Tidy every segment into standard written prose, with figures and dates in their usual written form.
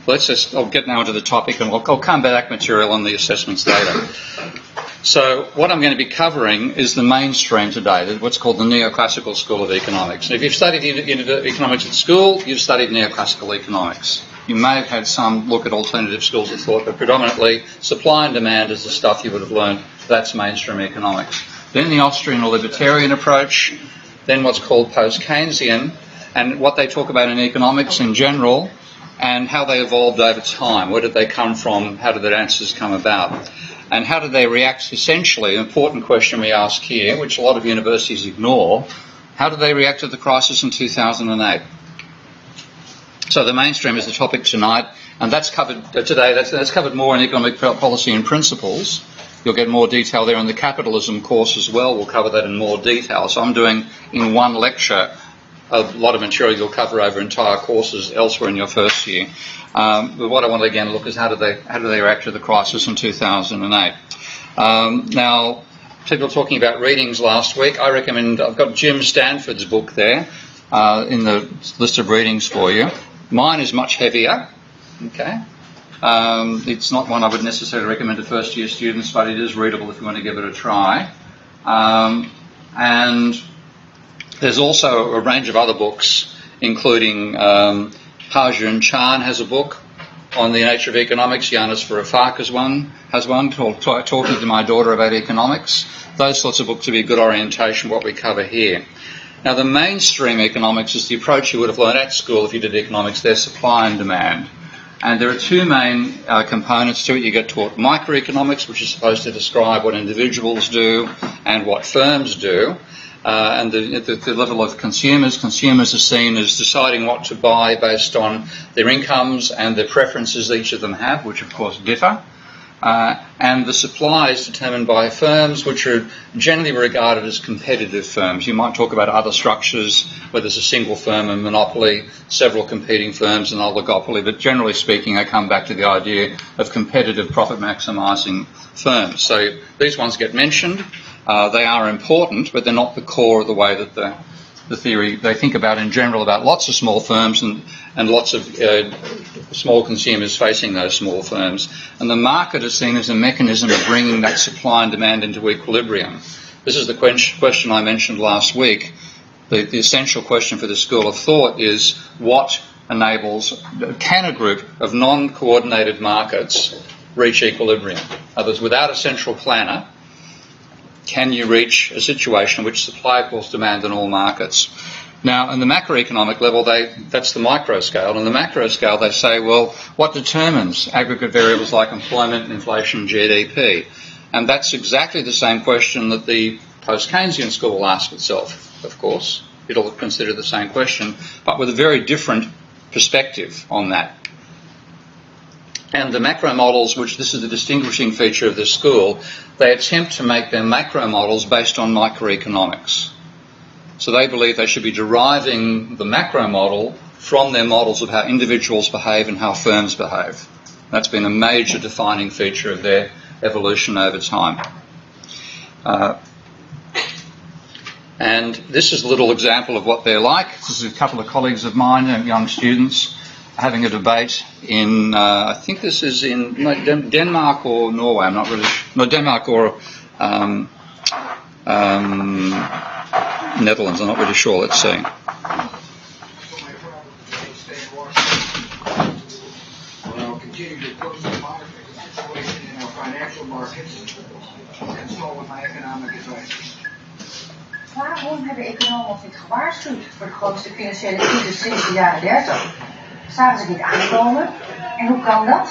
I'll get now into the topic, and I'll come back material on the assessments later. So what I'm going to be covering is the mainstream today, what's called the Neoclassical School of Economics. And if you've studied economics at school, you've studied Neoclassical economics. You may have had some look at alternative schools of thought, but predominantly supply and demand is the stuff you would have learned. That's mainstream economics. Then the Austrian or libertarian approach, then what's called post-Keynesian, and what they talk about in economics in general, and how they evolved over time. Where did they come from? How did their answers come about? And how did they react, essentially, an important question we ask here, which a lot of universities ignore, how did they react to the crisis in 2008? So the mainstream is the topic tonight, and that's covered today, that's covered more in economic policy and principles. You'll get more detail there in the capitalism course as well. We'll cover that in more detail. So I'm doing in one lecture a lot of material you'll cover over entire courses elsewhere in your first year. But what I want to again look is how did they react to the crisis in 2008? Now, people were talking about readings last week. I recommend, I've got Jim Stanford's book there in the list of readings for you. Mine is much heavier. Okay. It's not one I would necessarily recommend to first year students, but it is readable if you want to give it a try. And there's also a range of other books, including Harjun Chan has a book on the nature of economics. Yanis Varoufakis has one called Talking to My Daughter About Economics. Those sorts of books would be a good orientation what we cover here. Now, the mainstream economics is the approach you would have learned at school if you did economics. There's supply and demand. And there are two main components to it. You get taught microeconomics, which is supposed to describe what individuals do and what firms do. And the level of consumers are seen as deciding what to buy based on their incomes and the preferences each of them have, which of course differ. And the supply is determined by firms which are generally regarded as competitive firms. You might talk about other structures where there's a single firm, a monopoly, several competing firms, an oligopoly, but generally speaking I come back to the idea of competitive profit maximising firms. So these ones get mentioned. They are important, but they're not the core of the way that the theory they think about in general about lots of small firms and lots of small consumers facing those small firms. And the market is seen as a mechanism of bringing that supply and demand into equilibrium. This is the question I mentioned last week. The essential question for the school of thought is what can a group of non-coordinated markets reach equilibrium? In other words, without a central planner, can you reach a situation in which supply equals demand in all markets? Now, in the macroeconomic level, that's the micro scale. On the macro scale, they say, well, what determines aggregate variables like employment, inflation, GDP? And that's exactly the same question that the post-Keynesian school will ask itself, of course. It'll consider the same question, but with a very different perspective on that. And the macro models, which this is the distinguishing feature of this school, they attempt to make their macro models based on microeconomics. So they believe they should be deriving the macro model from their models of how individuals behave and how firms behave. That's been a major defining feature of their evolution over time. And this is a little example of what they're like. This is a couple of colleagues of mine, young students, having a debate in, I think this is in Denmark or Norway, I'm not really sure. No, Denmark or Netherlands, I'm not really sure, let's see. We'll continue to closely monitor the situation in our financial markets and consult with my economic advisors. Waarom hebben economen ons niet gewaarschuwd voor de grootste financiële crisis sinds de jaren 30? Zagen ze niet aankomen? En hoe kan dat?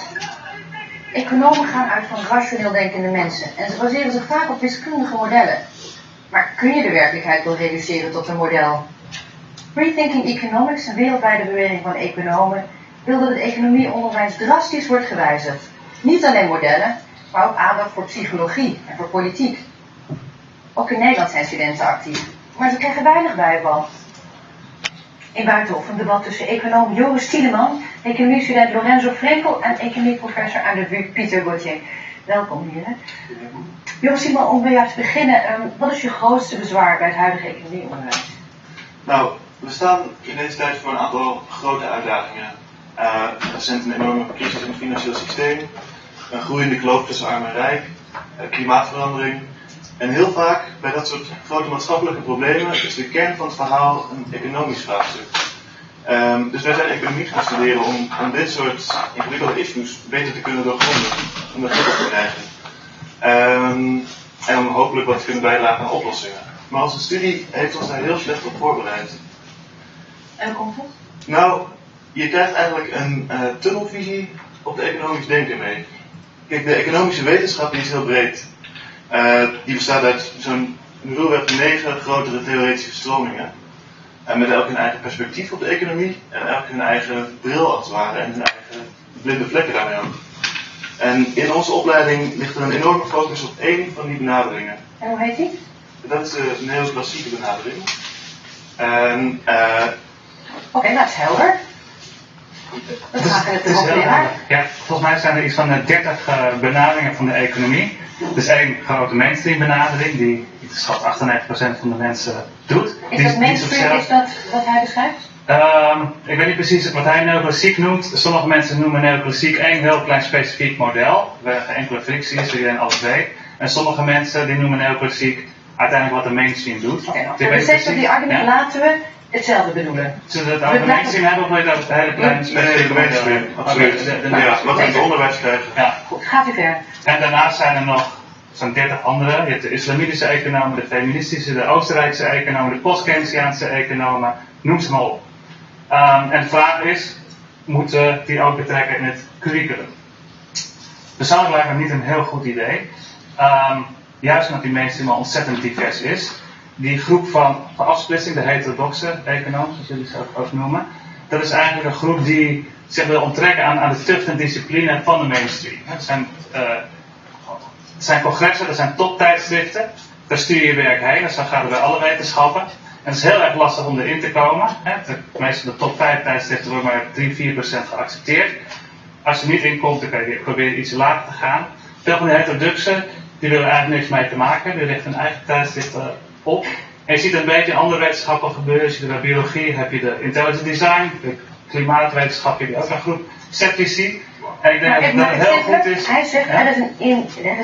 Economen gaan uit van rationeel denkende mensen en ze baseren zich vaak op wiskundige modellen. Maar kun je de werkelijkheid wel reduceren tot een model? Rethinking Economics, een wereldwijde beweging van economen, wil dat het economieonderwijs drastisch wordt gewijzigd. Niet alleen modellen, maar ook aandacht voor psychologie en voor politiek. Ook in Nederland zijn studenten actief, maar ze krijgen weinig bijval. In Buitenhof een debat tussen econoom Joris Tiedeman, economiestudent Lorenzo Frenkel en economieprofessor aan de VU Pieter Gauthier. Welkom heren. Joris Tiedeman, om bij jou te beginnen, wat is je grootste bezwaar bij het huidige economieonderwijs? Nou, we staan in deze tijd voor een aantal grote uitdagingen. recent een enorme crisis in het financieel systeem, een groeiende kloof tussen arm en rijk, klimaatverandering. En heel vaak bij dat soort grote maatschappelijke problemen is de kern van het verhaal een economisch vraagstuk. Dus wij zijn economie gaan studeren om dit soort ingewikkelde issues beter te kunnen doorgronden, om dat goed op te krijgen. En om hopelijk wat te kunnen bijdragen aan oplossingen. Maar onze studie heeft ons daar heel slecht op voorbereid. En hoe komt het? Nou, je krijgt eigenlijk een tunnelvisie op de economisch denken mee. Kijk, de economische wetenschap die is heel breed. Die bestaat uit zo'n ruwweg 9 grotere theoretische stromingen. Met elk hun eigen perspectief op de economie en elk hun eigen bril als het ware en hun eigen blinde vlekken daarmee ook. En in onze opleiding ligt er een enorme focus op één van die benaderingen. En hoe heet die? Dat is de neoclassieke benadering. Oké, dat is helder. Dan gaan we het hoogleraar. Ja, volgens mij zijn er iets van 30 benaderingen van de economie. Dus één grote mainstream benadering die, ik schat, 98% van de mensen doet. Is dat mainstream, is dat wat hij beschrijft? Ik weet niet precies wat hij neoclassiek noemt. Sommige mensen noemen neoclassiek één heel klein specifiek model, waar geen enkele frictie is, waar iedereen alles weet. En sommige mensen die noemen neoclassiek uiteindelijk wat de mainstream doet. Oké, voor de seks van die argument laten we hetzelfde bedoelen. Zullen we het over de mainstream hebben of wil je dat het hele kleine specifieke mainstream? Absoluut. Ja, wat we in het onderwijs krijgen. Ja. Goed, gaat u ver. En daarnaast zijn er nog zo'n 30 andere. Je hebt de islamitische economen, de feministische, de Oostenrijkse economen, de post-Keynesiaanse economen, noem ze maar op. En de vraag is, moeten we die ook betrekken in het curriculum? Persoonlijk lijkt me niet een heel goed idee. Juist omdat die mainstream al ontzettend divers is. Die groep van afsplitsing, de heterodoxe economen, zoals jullie ze ook noemen, dat is eigenlijk een groep die zich wil onttrekken aan de tucht en discipline van de mainstream. Het zijn congressen, dat zijn toptijdschriften, daar stuur je werk heen, dat gaat er bij alle wetenschappen. En het is heel erg lastig om erin te komen. Meestal de top 5 tijdschriften worden maar 3-4% geaccepteerd. Als je niet inkomt, dan kan je proberen iets lager te gaan. Veel van de heterodoxen, die willen eigenlijk niks mee te maken, die richten hun eigen tijdschriften op. En je ziet een beetje andere wetenschappen gebeuren. Je ziet bij biologie heb je de intelligent design, de klimaatwetenschap heb je ook een groep sceptici. En ik denk dat het heel goed is. Hij zegt dat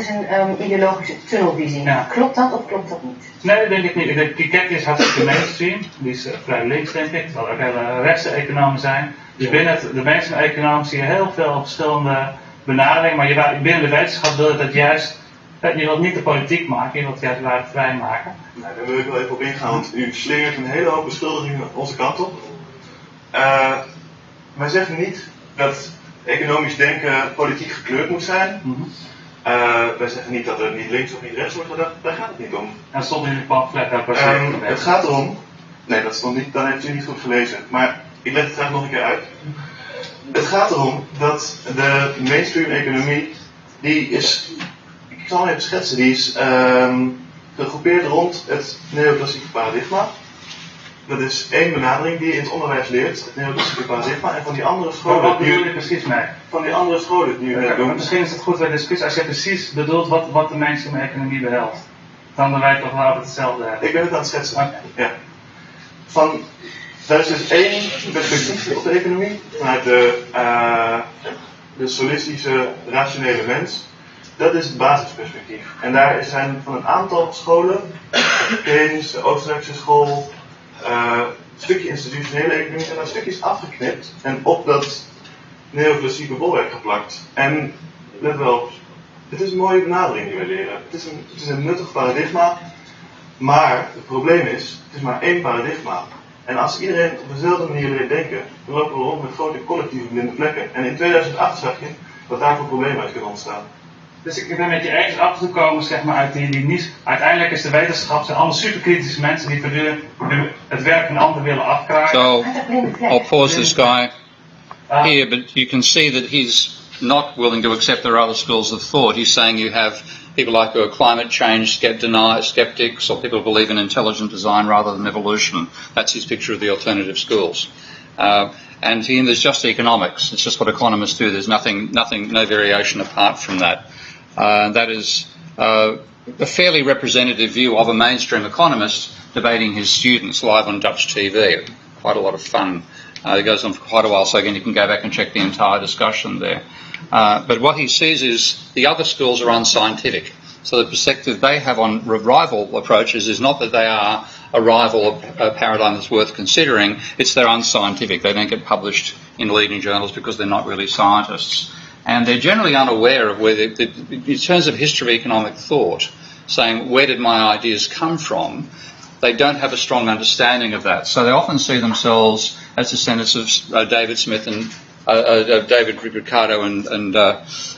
is een ideologische tunnelvisie. Ja. Klopt dat of klopt dat niet? Nee, dat denk ik niet. De Piketty is hartstikke mainstream. Die is vrij links, denk ik. Terwijl er ook hele rechtse economen zijn. Dus binnen de mainstream economen zie je heel veel verschillende benaderingen. Maar binnen de wetenschap wil je dat juist. Je wilt niet de politiek maken, je wilt het juist vrij maken. Nou, daar wil ik wel even op ingaan, want u slingert een hele hoop beschuldigingen onze kant op. Wij zeggen niet dat economisch denken politiek gekleurd moet zijn. Wij zeggen niet dat er niet links of niet rechts wordt gedacht, daar gaat het niet om. En stond in de pamflet daar het gaat erom, nee dat stond niet, dan heeft u niet goed gelezen, maar ik leg het graag nog een keer uit. Het gaat erom dat de mainstream economie, die is, ik zal hem even schetsen, die is gegroepeerd rond het neoclassieke paradigma. Dat is één benadering die je in het onderwijs leert, het neoclassieke paradigma, en van die andere scholen. Wat bedoel je precies mee? Van die andere scholen die u net doen. Misschien is het goed bij de discussie als je precies bedoelt wat de mainstream economie behelst. Dan wij toch wel over hetzelfde hebben. Ik ben het aan het schetsen. Okay. Ja. Daar is dus één perspectief op de economie, vanuit de solistische, rationele mens. Dat is het basisperspectief. En daar zijn van een aantal scholen, de Keynes, de Oostenrijkse school, een stukje institutionele economie, en dat stukje is afgeknipt en op dat neoclassieke bolwerk geplakt. En let wel op, het is een mooie benadering die we leren. Het is een nuttig paradigma, maar het probleem is, het is maar één paradigma. En als iedereen op dezelfde manier leert denken, dan lopen we rond met grote collectieve blinde vlekken. En in 2008 zag je wat daar voor problemen uit kunnen ontstaan. Dus ik ben met je eens af te komen, zeg maar, uit die niche. Uiteindelijk is de wetenschap, zijn allemaal superkritische mensen die voortdurend het werk van anderen willen afkraken. So, I'll pause this guy here, but you can see that he's not willing to accept there are other schools of thought. He's saying you have people like who are climate change skeptics, or people who believe in intelligent design rather than evolution. That's his picture of the alternative schools. And to him, there's just economics. It's just what economists do. There's no variation apart from that. That is a fairly representative view of a mainstream economist debating his students live on Dutch TV. Quite a lot of fun It goes on for quite a while, so again you can go back and check the entire discussion there. But what he sees is the other schools are unscientific. So the perspective they have on rival approaches is not that they are a rival paradigm that's worth considering, it's they're unscientific. They don't get published in leading journals because they're not really scientists. And they're generally unaware of where, in terms of history of economic thought, saying where did my ideas come from, they don't have a strong understanding of that. So they often see themselves as descendants of David Smith and David Ricardo and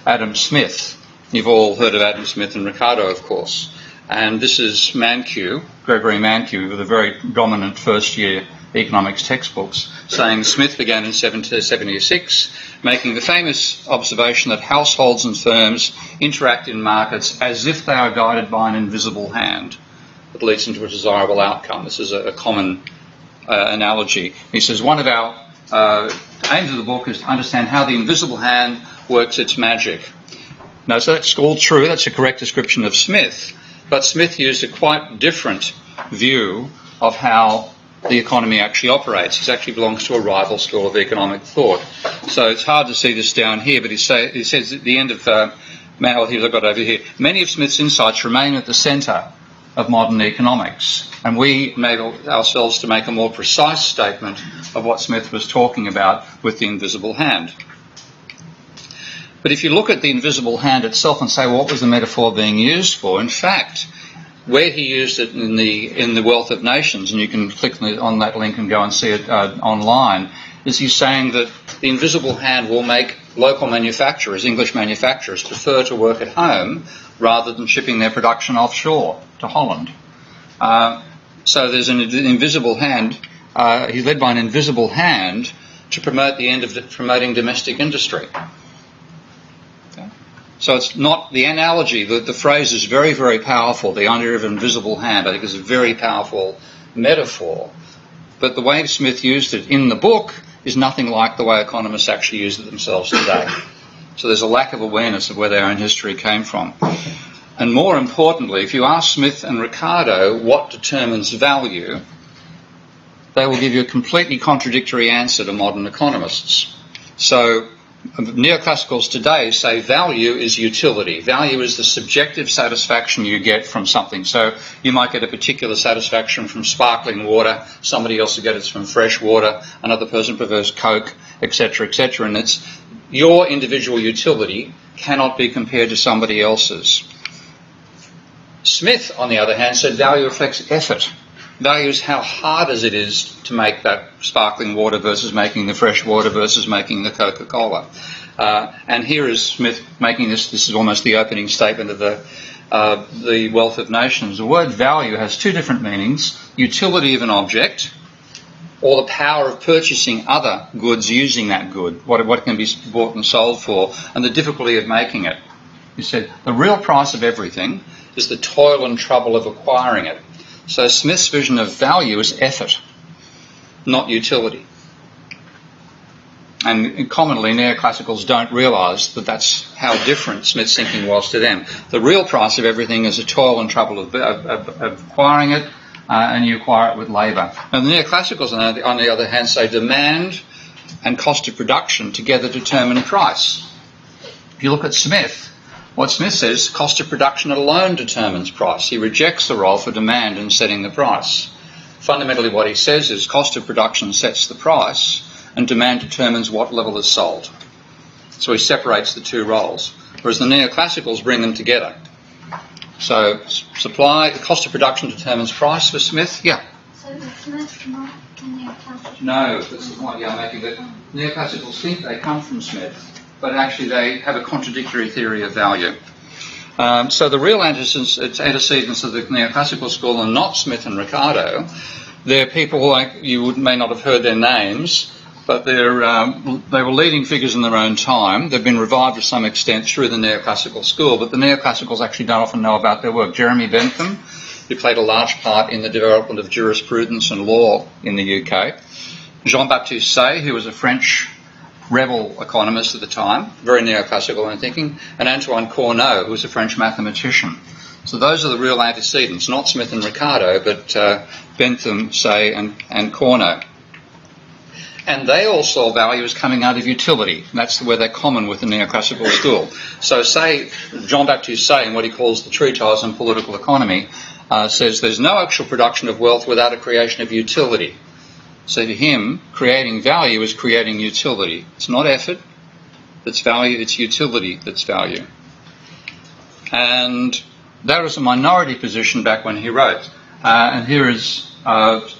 Adam Smith. You've all heard of Adam Smith and Ricardo, of course. And this is Mankiw, Gregory Mankiw, with a very dominant first-year economics textbooks, saying Smith began in 1776, making the famous observation that households and firms interact in markets as if they are guided by an invisible hand that leads into a desirable outcome. This is a common analogy. He says one of our aims of the book is to understand how the invisible hand works its magic. Now, so that's all true. That's a correct description of Smith. But Smith used a quite different view of how the economy actually operates. He actually belongs to a rival school of economic thought. So it's hard to see this down here, but he says at the end of I've got over here, many of Smith's insights remain at the centre of modern economics. And we made ourselves to make a more precise statement of what Smith was talking about with the invisible hand. But if you look at the invisible hand itself and say, well, what was the metaphor being used for? In fact, where he used it in the Wealth of Nations, and you can click on that link and go and see it online, is he's saying that the invisible hand will make local manufacturers, English manufacturers, prefer to work at home rather than shipping their production offshore to Holland. So there's an invisible hand. He's led by an invisible hand to promote the end of promoting domestic industry. So it's not the analogy, the phrase is very, very powerful. The idea of invisible hand, I think, is a very powerful metaphor. But the way Smith used it in the book is nothing like the way economists actually use it themselves today. So there's a lack of awareness of where their own history came from. And more importantly, if you ask Smith and Ricardo what determines value, they will give you a completely contradictory answer to modern economists. So neoclassicals today say value is utility. Value is the subjective satisfaction you get from something. So you might get a particular satisfaction from sparkling water, somebody else will get it from fresh water, another person prefers Coke, etc., etc. And it's your individual utility cannot be compared to somebody else's. Smith, on the other hand, said value reflects effort. Value is how hard as it is to make that sparkling water versus making the fresh water versus making the Coca-Cola. And here is Smith making this is almost the opening statement of the Wealth of Nations. The word value has two different meanings: utility of an object, or the power of purchasing other goods using that good, what it can be bought and sold for, and the difficulty of making it. He said the real price of everything is the toil and trouble of acquiring it. So Smith's vision of value is effort, not utility. And commonly neoclassicals don't realise that that's how different Smith's thinking was to them. The real price of everything is the toil and trouble of acquiring it, and you acquire it with labour. And the neoclassicals, on the other hand, say demand and cost of production together determine price. If you look at Smith, what Smith says, cost of production alone determines price. He rejects the role for demand in setting the price. Fundamentally what he says is cost of production sets the price and demand determines what level is sold. So he separates the two roles, whereas the neoclassicals bring them together. So supply, cost of production determines price for Smith, yeah. So is Smith not the neoclassical? No, that's the point I'm making. That neoclassicals think they come from Smith, but actually they have a contradictory theory of value. So the real antecedents of the neoclassical school are not Smith and Ricardo. They're people like you may not have heard their names, but they were leading figures in their own time. They've been revived to some extent through the neoclassical school, but the neoclassicals actually don't often know about their work. Jeremy Bentham, who played a large part in the development of jurisprudence and law in the UK. Jean-Baptiste Say, who was a French rebel economist at the time, very neoclassical in thinking, and Antoine Cournot, who was a French mathematician. So those are the real antecedents, not Smith and Ricardo, but Bentham, Say, and Cournot. And they all saw value as coming out of utility. And that's where they're common with the neoclassical school. So say, Jean-Baptiste Say, in what he calls the treatise on political economy, says there's no actual production of wealth without a creation of utility. So to him, creating value is creating utility. It's not effort that's value, it's utility that's value. And that was a minority position back when he wrote. And here is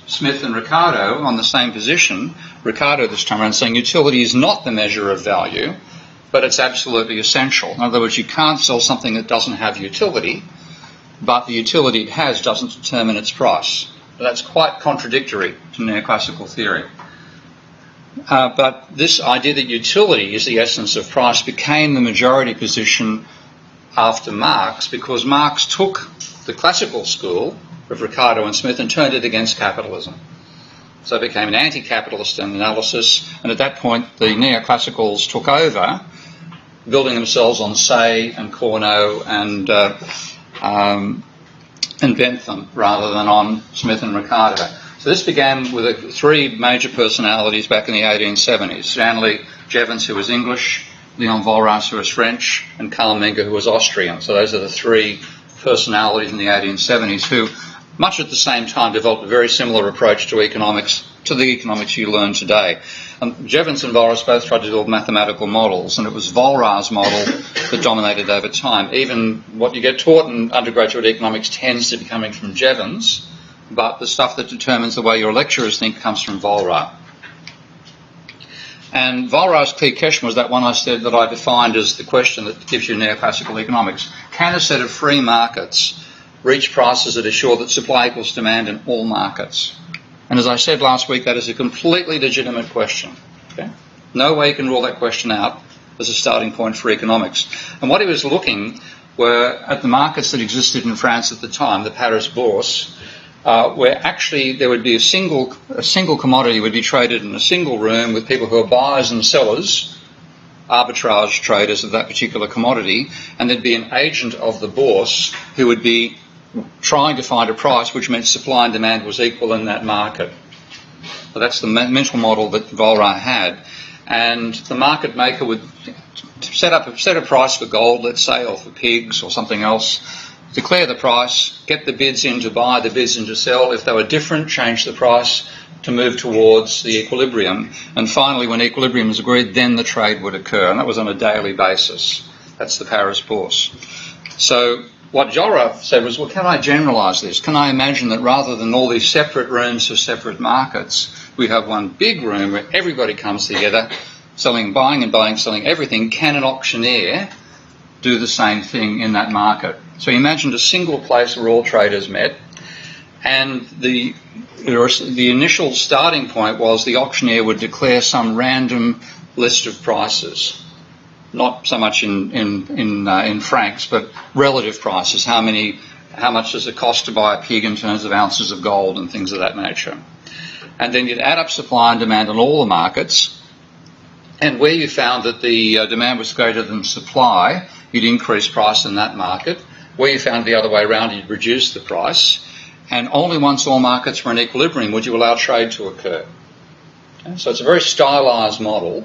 Smith and Ricardo on the same position. Ricardo this time around saying utility is not the measure of value, but it's absolutely essential. In other words, you can't sell something that doesn't have utility, but the utility it has doesn't determine its price. That's quite contradictory to neoclassical theory. But this idea that utility is the essence of price became the majority position after Marx, because Marx took the classical school of Ricardo and Smith and turned it against capitalism. So it became an anti-capitalist analysis, and at that point the neoclassicals took over, building themselves on Say and Cournot and Bentham rather than on Smith and Ricardo. So this began with three major personalities back in the 1870s. Stanley Jevons, who was English, Leon Walras, who was French, and Karl Menger, who was Austrian. So those are the three personalities in the 1870s who, much at the same time, developed a very similar approach to economics, to the economics you learn today. Jevons and Walras both tried to build mathematical models, and it was Vollrath's model that dominated over time. Even what you get taught in undergraduate economics tends to be coming from Jevons, but the stuff that determines the way your lecturers think comes from Vollrath. And Vollrath's clear question was that one I said that I defined as the question that gives you neoclassical economics. Can a set of free markets reach prices that assure that supply equals demand in all markets? And as I said last week, that is a completely legitimate question. Okay? No way you can rule that question out as a starting point for economics. And what he was looking were at the markets that existed in France at the time, the Paris Bourse, where actually there would be a single commodity would be traded in a single room with people who are buyers and sellers, arbitrage traders of that particular commodity, and there'd be an agent of the bourse who would be trying to find a price which meant supply and demand was equal in that market. So that's the mental model that Vollrath had. And the market maker would set a price for gold, let's say, or for pigs or something else, declare the price, get the bids in to buy, the bids in to sell. If they were different, change the price to move towards the equilibrium. And finally, when equilibrium is agreed, then the trade would occur. And that was on a daily basis. That's the Paris Bourse. So what Vollrath said was, well, can I generalise this? Can I imagine that rather than all these separate rooms for separate markets, we have one big room where everybody comes together, buying and selling everything? Can an auctioneer do the same thing in that market? So he imagined a single place where all traders met, and the initial starting point was the auctioneer would declare some random list of prices, not so much in francs, but relative prices. How much does it cost to buy a pig in terms of ounces of gold and things of that nature? And then you'd add up supply and demand on all the markets, and where you found that the demand was greater than supply, you'd increase price in that market. Where you found the other way around, you'd reduce the price. And only once all markets were in equilibrium would you allow trade to occur. Okay? So it's a very stylised model.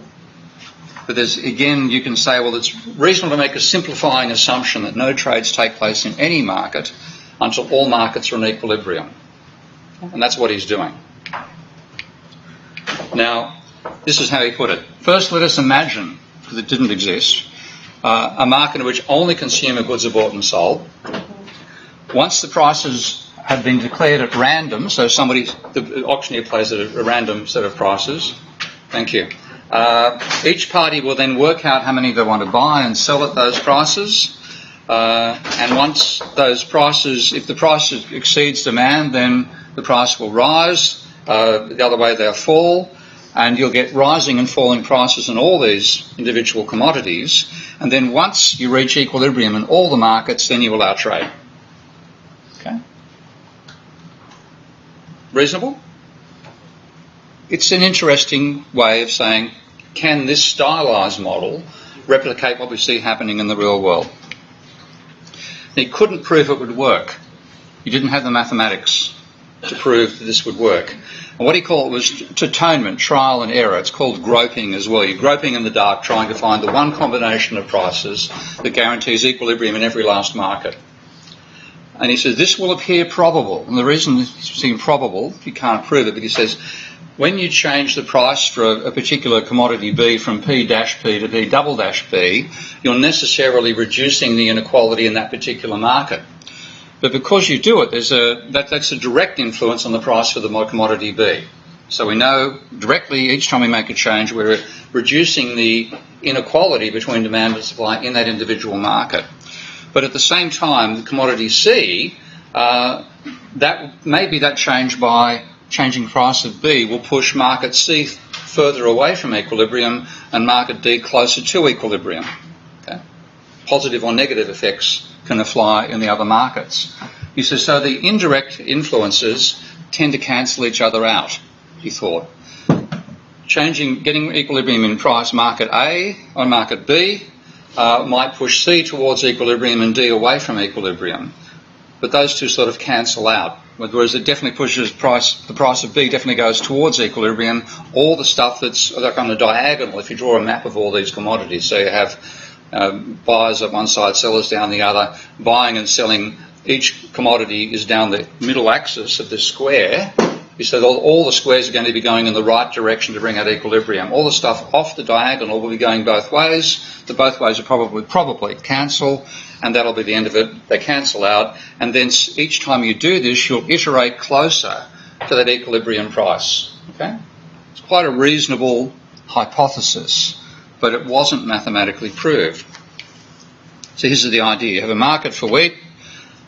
But there's, again, you can say, well, it's reasonable to make a simplifying assumption that no trades take place in any market until all markets are in equilibrium. And that's what he's doing. Now, this is how he put it. First, let us imagine, because it didn't exist, a market in which only consumer goods are bought and sold. Once the prices have been declared at random, so the auctioneer plays at a random set of prices. Thank you. Each party will then work out how many they want to buy and sell at those prices. And once those prices, if the price exceeds demand, then the price will rise. The other way they'll fall. And you'll get rising and falling prices in all these individual commodities. And then once you reach equilibrium in all the markets, then you allow trade. Okay? Reasonable? It's an interesting way of saying, can this stylised model replicate what we see happening in the real world? He couldn't prove it would work. He didn't have the mathematics to prove that this would work. And what he called was tatonnement, trial and error. It's called groping as well. You're groping in the dark, trying to find the one combination of prices that guarantees equilibrium in every last market. And he says, this will appear probable. And the reason it seems probable, you can't prove it, but he says, when you change the price for a particular commodity B from P' P to P', you're necessarily reducing the inequality in that particular market. But because you do it, that's a direct influence on the price for the commodity B. So we know directly each time we make a change, we're reducing the inequality between demand and supply in that individual market. But at the same time, the commodity C, that change by changing price of B will push market C further away from equilibrium and market D closer to equilibrium. Okay? Positive or negative effects can apply in the other markets. He says, so the indirect influences tend to cancel each other out, he thought. Getting equilibrium in price market A on market B might push C towards equilibrium and D away from equilibrium. But those two sort of cancel out. Whereas it definitely pushes the price of B definitely goes towards equilibrium. All the stuff that's like on a diagonal, if you draw a map of all these commodities, so you have buyers at one side, sellers down the other, buying and selling, each commodity is down the middle axis of this square. You said all the squares are going to be going in the right direction to bring out equilibrium. All the stuff off the diagonal will be going both ways. The both ways will probably cancel, and that'll be the end of it. They cancel out, and then each time you do this, you'll iterate closer to that equilibrium price. Okay? It's quite a reasonable hypothesis, but it wasn't mathematically proved. So here's the idea. You have a market for wheat,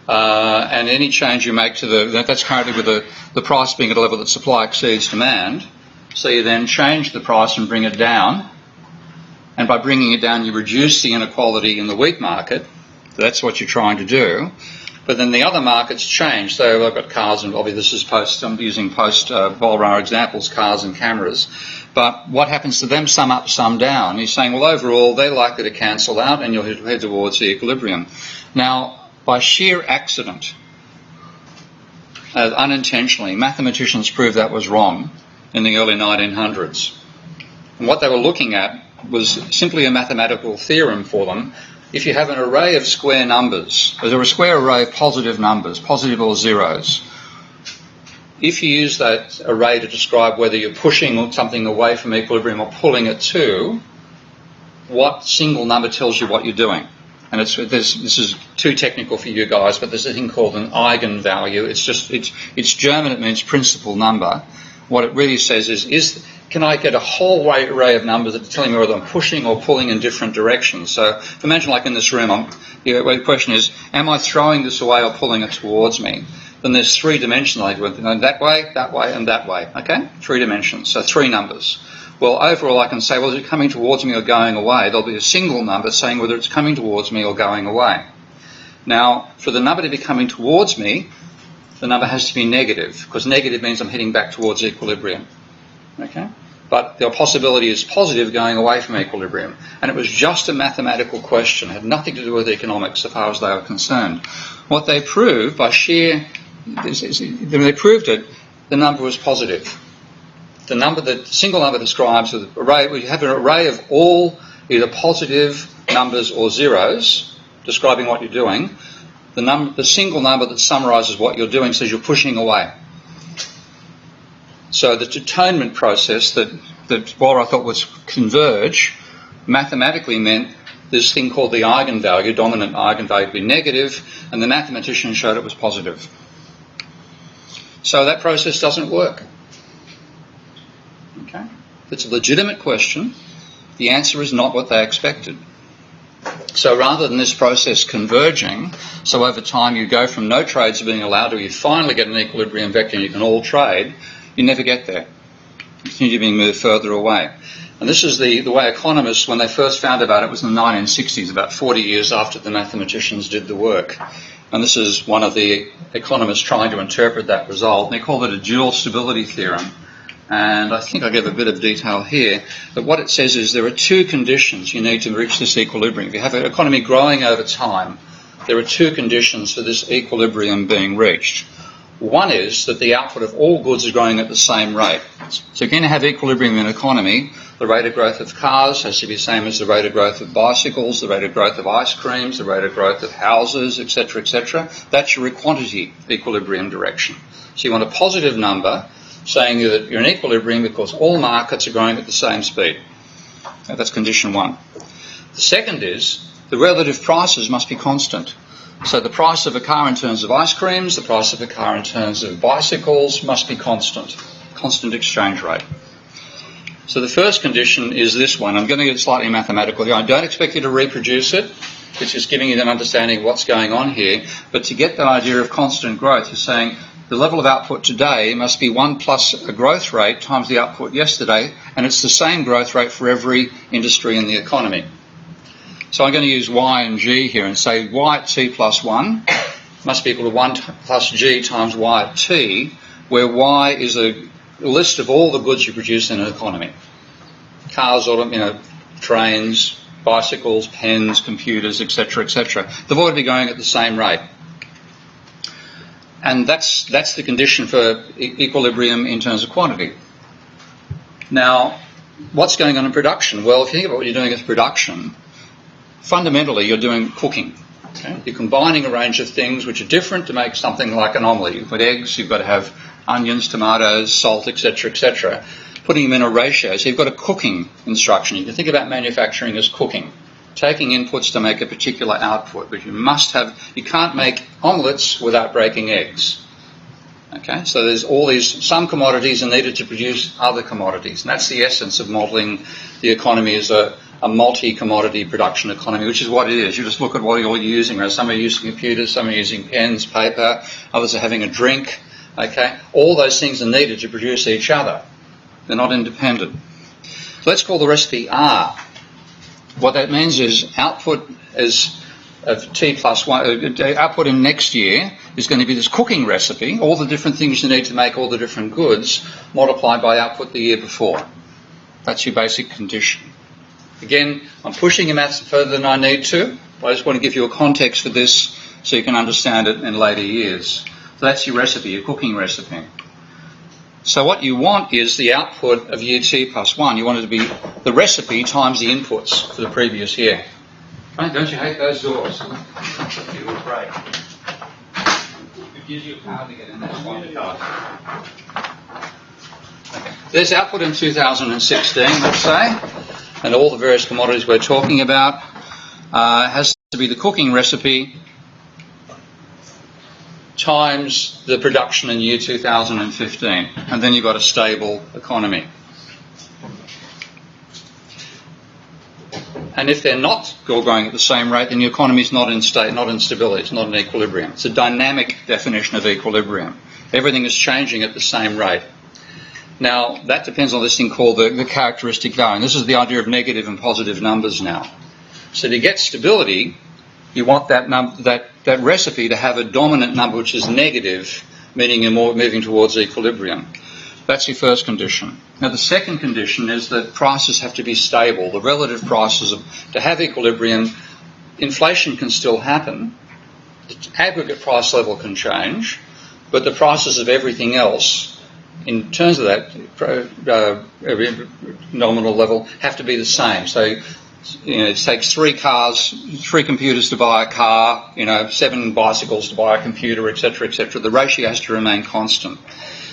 and any change you make to that's currently with the price being at a level that supply exceeds demand. So you then change the price and bring it down, and by bringing it down you reduce the inequality in the wheat market. That's what you're trying to do. But then the other markets change. So I've got cars, and obviously this is I'm using post-Vollrath examples, cars and cameras. But what happens to them? Some up, some down. He's saying, well, overall, they're likely to cancel out and you'll head towards the equilibrium. Now, by sheer accident, unintentionally, mathematicians proved that was wrong in the early 1900s. And what they were looking at was simply a mathematical theorem for them. If you have an array of square numbers, there's a square array of positive numbers, positive or zeros. If you use that array to describe whether you're pushing something away from equilibrium or pulling it to, what single number tells you what you're doing? And this is too technical for you guys, but there's a thing called an eigenvalue. It's German, it means principal number. What it really says is can I get a whole array of numbers that are telling me whether I'm pushing or pulling in different directions? So imagine like in this room, the question is, am I throwing this away or pulling it towards me? Then there's 3 dimensions. I do that way, and that way. Okay? 3 dimensions, so 3 numbers. Well, overall I can say, well, is it coming towards me or going away? There'll be a single number saying whether it's coming towards me or going away. Now, for the number to be coming towards me, the number has to be negative, because negative means I'm heading back towards equilibrium. Okay? But the possibility is positive going away from equilibrium. And it was just a mathematical question. It had nothing to do with economics so far as they were concerned. What they proved by when they proved it, the number was positive. The single number describes an array. We have an array of all either positive numbers or zeros describing what you're doing. The single number that summarises what you're doing says you're pushing away. So the tatonnement process that Vollrath thought was converge mathematically meant this thing called the eigenvalue, dominant eigenvalue, to be negative, and the mathematician showed it was positive. So that process doesn't work. Okay? It's a legitimate question. The answer is not what they expected. So rather than this process converging, so over time you go from no trades being allowed to you finally get an equilibrium vector and you can all trade, you never get there. You continue being moved further away. And this is the way economists, when they first found about it, was in the 1960s, about 40 years after the mathematicians did the work. And this is one of the economists trying to interpret that result. And they called it a dual stability theorem. And I think I gave a bit of detail here. But what it says is there are 2 conditions you need to reach this equilibrium. If you have an economy growing over time, there are 2 conditions for this equilibrium being reached. One is that the output of all goods is growing at the same rate. So you're going to have equilibrium in an economy. The rate of growth of cars has to be the same as the rate of growth of bicycles, the rate of growth of ice creams, the rate of growth of houses, etc., etc. That's your quantity equilibrium direction. So you want a positive number saying that you're in equilibrium because all markets are growing at the same speed. Now, that's condition one. The second is the relative prices must be constant. So the price of a car in terms of ice creams, the price of a car in terms of bicycles must be constant exchange rate. So the first condition is this one. I'm going to get slightly mathematical here. I don't expect you to reproduce it. It's just giving you an understanding of what's going on here. But to get that idea of constant growth, you're saying the level of output today must be 1 plus a growth rate times the output yesterday, and it's the same growth rate for every industry in the economy. So I'm going to use y and g here and say y at t plus 1 must be equal to 1 plus g times y at t, where y is a list of all the goods you produce in an economy. Cars, trains, bicycles, pens, computers, etc., etc. They've ought to be going at the same rate. And that's the condition for equilibrium in terms of quantity. Now, what's going on in production? Well, if you think about what you're doing with production, fundamentally you're doing cooking. Okay? You're combining a range of things which are different to make something like an omelette. You've got eggs, you've got to have onions, tomatoes, salt, etc., etc. Putting them in a ratio. So you've got a cooking instruction. You can think about manufacturing as cooking. Taking inputs to make a particular output, but you can't make omelettes without breaking eggs. Okay, so there's all these, some commodities are needed to produce other commodities, and that's the essence of modelling the economy as a multi-commodity production economy, which is what it is. You just look at what you're using. Some are using computers, some are using pens, paper, others are having a drink. Okay, all those things are needed to produce each other. They're not independent. So let's call the recipe R. What that means is output is of t plus 1, output in next year is going to be this cooking recipe, all the different things you need to make all the different goods, multiplied by output the year before. That's your basic condition. Again, I'm pushing your maths further than I need to, but I just want to give you a context for this so you can understand it in later years. So that's your recipe, your cooking recipe. So what you want is the output of year t plus 1. You want it to be the recipe times the inputs for the previous year. Right? Don't you hate those doors? You will break. It gives you a card to get in. That's one card. Okay. There's output in 2016, let's say, and all the various commodities we're talking about has to be the cooking recipe times the production in year 2015, and then you've got a stable economy. And if they're not all going at the same rate, then the economy is not in stability, it's not in equilibrium. It's a dynamic definition of equilibrium. Everything is changing at the same rate. Now, that depends on this thing called the characteristic value. And this is the idea of negative and positive numbers now. So to get stability, you want that recipe to have a dominant number which is negative, meaning you're more moving towards equilibrium. That's your first condition. Now the second condition is that prices have to be stable. The relative prices, to have equilibrium, inflation can still happen. The aggregate price level can change, but the prices of everything else, in terms of that nominal level, have to be the same. So, it takes 3 computers to buy a car, 7 bicycles to buy a computer, etc., etc. The ratio has to remain constant.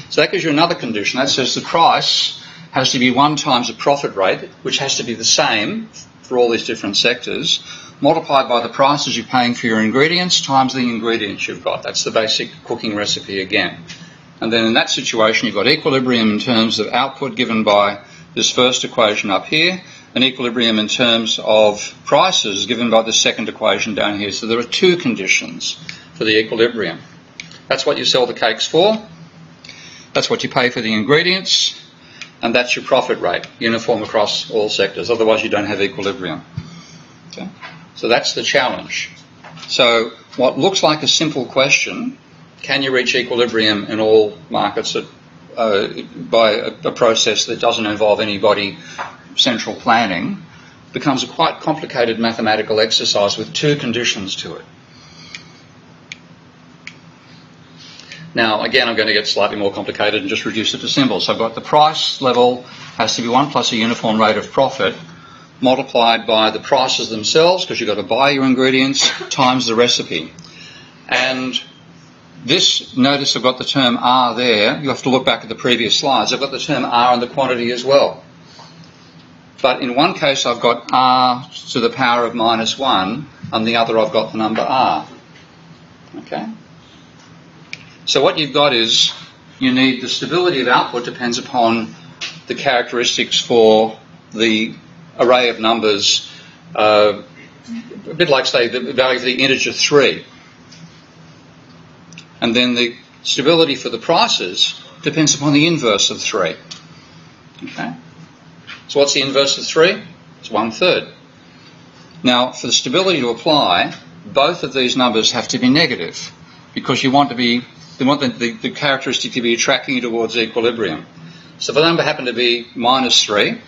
So that gives you another condition. That says the price has to be 1 times the profit rate, which has to be the same for all these different sectors, multiplied by the prices you're paying for your ingredients times the ingredients you've got. That's the basic cooking recipe again. And then in that situation, you've got equilibrium in terms of output given by this first equation up here, and equilibrium in terms of prices given by the second equation down here. So there are 2 conditions for the equilibrium. That's what you sell the cakes for, that's what you pay for the ingredients, and that's your profit rate, uniform across all sectors. Otherwise you don't have equilibrium. Okay? So that's the challenge. So what looks like a simple question, can you reach equilibrium in all markets by a process that doesn't involve anybody central planning, becomes a quite complicated mathematical exercise with 2 conditions to it. Now, again, I'm going to get slightly more complicated and just reduce it to symbols. So I've got the price level has to be 1 plus a uniform rate of profit multiplied by the prices themselves, because you've got to buy your ingredients, times the recipe. And this, notice I've got the term R there. You have to look back at the previous slides. I've got the term R in the quantity as well. But in one case I've got R to the power of minus 1, and the other I've got the number R. Okay? So what you've got is, you need the stability of output depends upon the characteristics for the array of numbers, a bit like, say, the value for the integer 3. And then the stability for the prices depends upon the inverse of 3. Okay? So what's the inverse of 3? It's 1/3. Now, for the stability to apply, both of these numbers have to be negative, because you want the characteristic to be tracking you towards equilibrium. So if the number happened to be minus 3,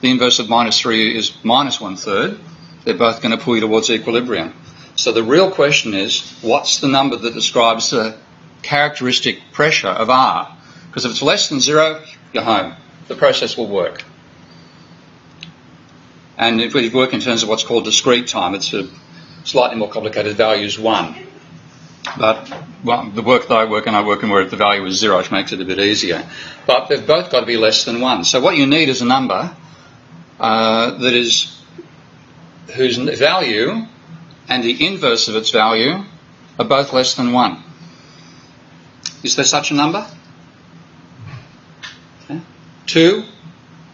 the inverse of minus 3 is minus 1/3. They're both going to pull you towards equilibrium. So the real question is, what's the number that describes the characteristic pressure of R? Because if it's less than 0, you're home. The process will work. And if we work in terms of what's called discrete time, it's a slightly more complicated value is 1. But the work that I work in where the value is 0, which makes it a bit easier. But they've both got to be less than 1. So what you need is a number that is whose value and the inverse of its value are both less than 1. Is there such a number? Okay. 2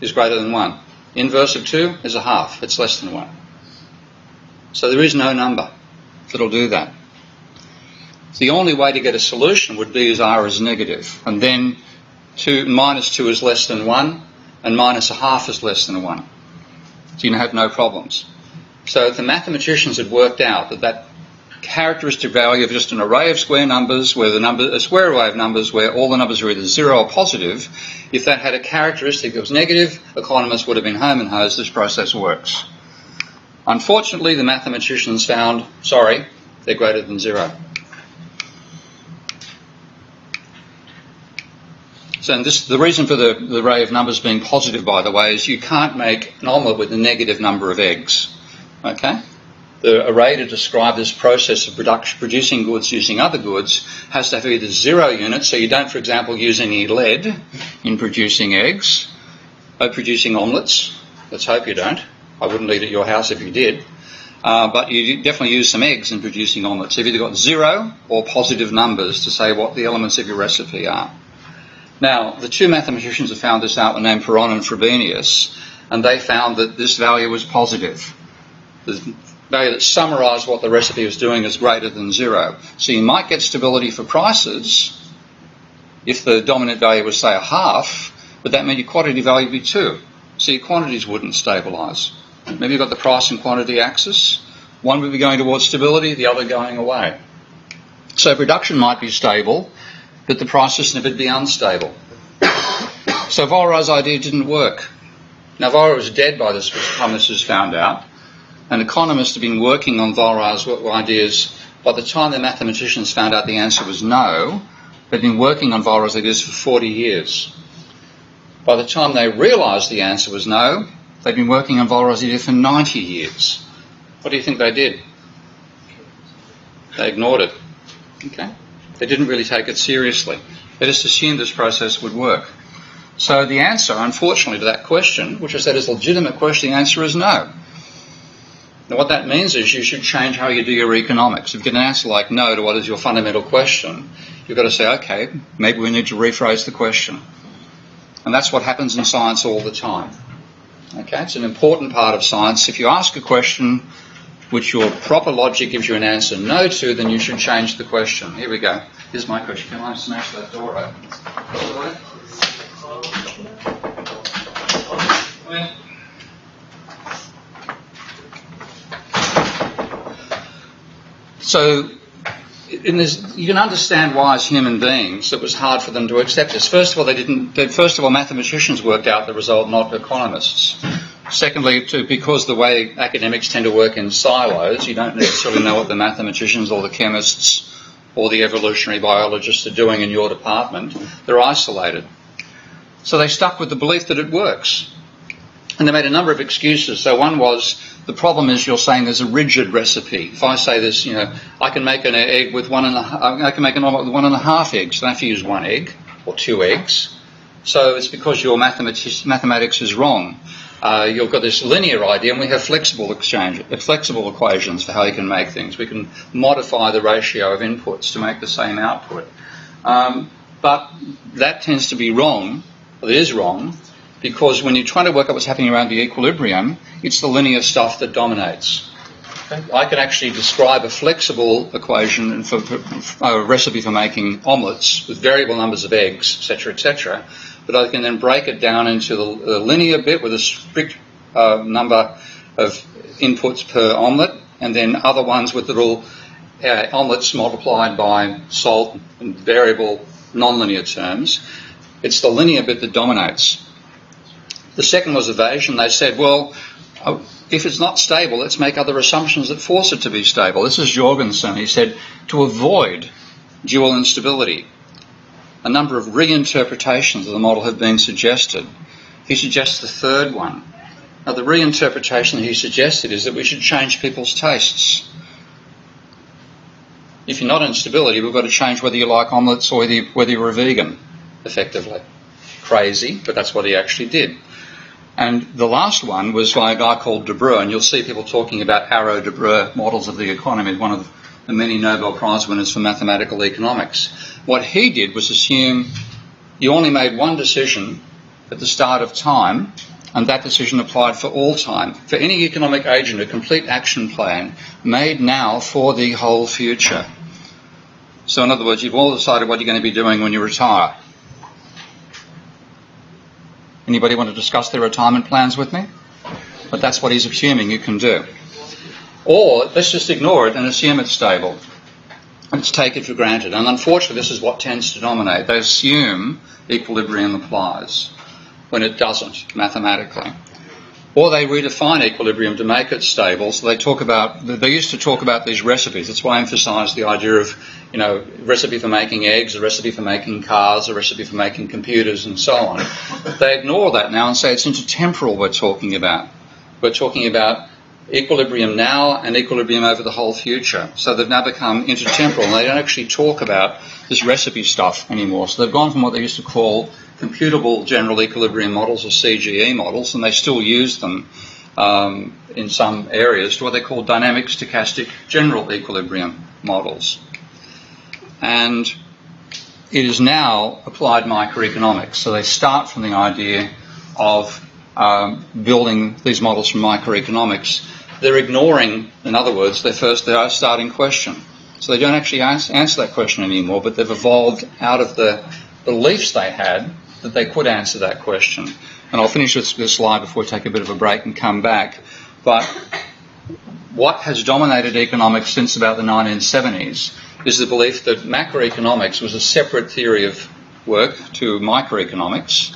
is greater than 1. Inverse of 2 is a half. It's less than 1. So there is no number that'll do that. The only way to get a solution would be as R is negative, and then minus 2 is less than 1, and minus a half is less than 1. So you have no problems. So if the mathematicians had worked out that characteristic value of just an array of square numbers, where a square array of numbers where all the numbers are either 0 or positive, if that had a characteristic that was negative, economists would have been home and hosed. This process works. Unfortunately, the mathematicians found, sorry, they're greater than 0. So the reason for the array of numbers being positive, by the way, is you can't make an omelette with a negative number of eggs. Okay? The array to describe this process of producing goods using other goods has to have either 0 units, so you don't, for example, use any lead in producing eggs, or producing omelettes. Let's hope you don't. I wouldn't eat at your house if you did. But you definitely use some eggs in producing omelettes. You've either got 0 or positive numbers to say what the elements of your recipe are. Now, the two mathematicians who found this out were named Perron and Frobenius, and they found that this value was positive. The value that summarised what the recipe was doing is greater than 0. So you might get stability for prices if the dominant value was, say, a half, but that meant your quantity value would be 2. So your quantities wouldn't stabilise. Maybe you've got the price and quantity axis. One would be going towards stability, the other going away. So production might be stable, but the price system would be unstable. So Vollrath's idea didn't work. Now Vollrath was dead by this time this was found out, and economists have been working on Vollrath's ideas. By the time the mathematicians found out the answer was no, they'd been working on Vollrath's ideas for 40 years. By the time they realised the answer was no, they'd been working on Vollrath's idea for 90 years. What do you think they did? They ignored it. Okay? They didn't really take it seriously. They just assumed this process would work. So the answer, unfortunately, to that question, which I said is a legitimate question, the answer is no. Now what that means is you should change how you do your economics. If you get an answer like no to what is your fundamental question, you've got to say, okay, maybe we need to rephrase the question. And that's what happens in science all the time. Okay, it's an important part of science. If you ask a question which your proper logic gives you an answer no to, then you should change the question. Here we go. Here's my question. Can I smash that door open? So, you can understand why, as human beings, it was hard for them to accept this. First of all, mathematicians worked out the result, not economists. Secondly, because the way academics tend to work in silos, you don't necessarily know what the mathematicians or the chemists or the evolutionary biologists are doing in your department. They're isolated. So they stuck with the belief that it works. And they made a number of excuses. So one was, the problem is you're saying there's a rigid recipe. If I say this, I can make an egg with I can make an omelette with 1.5 eggs. I don't have to use 1 egg or 2 eggs. So it's because your mathematics is wrong. You've got this linear idea, and we have flexible equations for how you can make things. We can modify the ratio of inputs to make the same output. But that tends to be wrong. Well, it is wrong, because when you're trying to work out what's happening around the equilibrium, it's the linear stuff that dominates. I can actually describe a flexible equation for a recipe for making omelettes with variable numbers of eggs, etc., but I can then break it down into the linear bit with a strict number of inputs per omelette, and then other ones with little omelettes multiplied by salt and variable nonlinear terms. It's the linear bit that dominates. The second was evasion. They said, well, if it's not stable, let's make other assumptions that force it to be stable. This is Jorgensen. He said, to avoid dual instability, a number of reinterpretations of the model have been suggested. He suggests the third one. Now, the reinterpretation that he suggested is that we should change people's tastes. If you're not in stability, we've got to change whether you like omelettes or whether you're a vegan, effectively. Crazy, but that's what he actually did. And the last one was by a guy called De Breu, and you'll see people talking about Arrow-De Breu models of the economy, one of the many Nobel Prize winners for mathematical economics. What he did was assume you only made one decision at the start of time, and that decision applied for all time. For any economic agent, a complete action plan made now for the whole future. So in other words, you've all decided what you're going to be doing when you retire. Anybody want to discuss their retirement plans with me? But that's what he's assuming you can do. Or let's just ignore it and assume it's stable. Let's take it for granted. And unfortunately, this is what tends to dominate. They assume equilibrium applies when it doesn't, mathematically. Or they redefine equilibrium to make it stable. So they used to talk about these recipes. That's why I emphasise the idea of, recipe for making eggs, a recipe for making cars, a recipe for making computers, and so on. They ignore that now and say it's intertemporal we're talking about. We're talking about equilibrium now and equilibrium over the whole future. So they've now become intertemporal, and they don't actually talk about this recipe stuff anymore. So they've gone from what they used to call Computable General Equilibrium models, or CGE models, and they still use them in some areas, to what they call Dynamic Stochastic General Equilibrium models. And it is now applied microeconomics. So they start from the idea of building these models from microeconomics. They're ignoring, in other words, their starting question. So they don't actually answer that question anymore, but they've evolved out of the beliefs they had that they could answer that question. And I'll finish this slide before we take a bit of a break and come back. But what has dominated economics since about the 1970s is the belief that macroeconomics was a separate theory of work to microeconomics.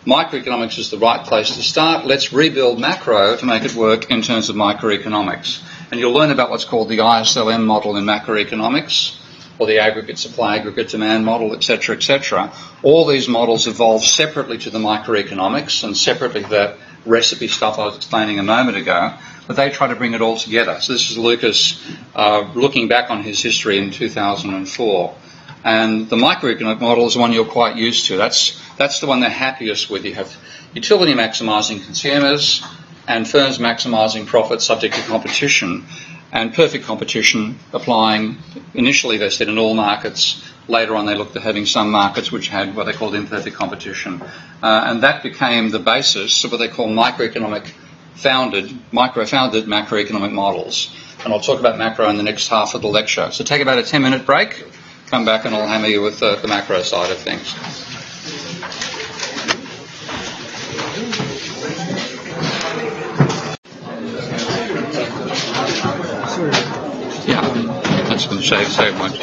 Microeconomics is the right place to start. Let's rebuild macro to make it work in terms of microeconomics. And you'll learn about what's called the ISLM model in macroeconomics, or the aggregate supply, aggregate demand model, etc., etc. All these models evolve separately to the microeconomics and separately to the recipe stuff I was explaining a moment ago, but they try to bring it all together. So this is Lucas looking back on his history in 2004. And the microeconomic model is one you're quite used to. That's the one they're happiest with. You have utility maximising consumers and firms maximising profits subject to competition, and perfect competition applying, initially they said in all markets, later on they looked at having some markets which had what they called imperfect competition. And that became the basis of what they call micro-founded macroeconomic models. And I'll talk about macro in the next half of the lecture. So take about a 10-minute break, come back and I'll hammer you with the macro side of things. Yeah, that's going to save much.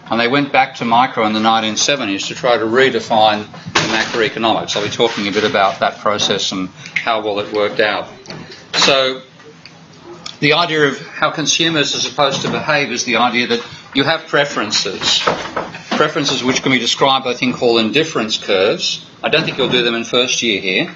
And they went back to micro in the 1970s to try to redefine the macroeconomics. I'll be talking a bit about that process and how well it worked out. So the idea of how consumers are supposed to behave is the idea that you have preferences. Preferences which can be described by a thing called indifference curves. I don't think you'll do them in first year here.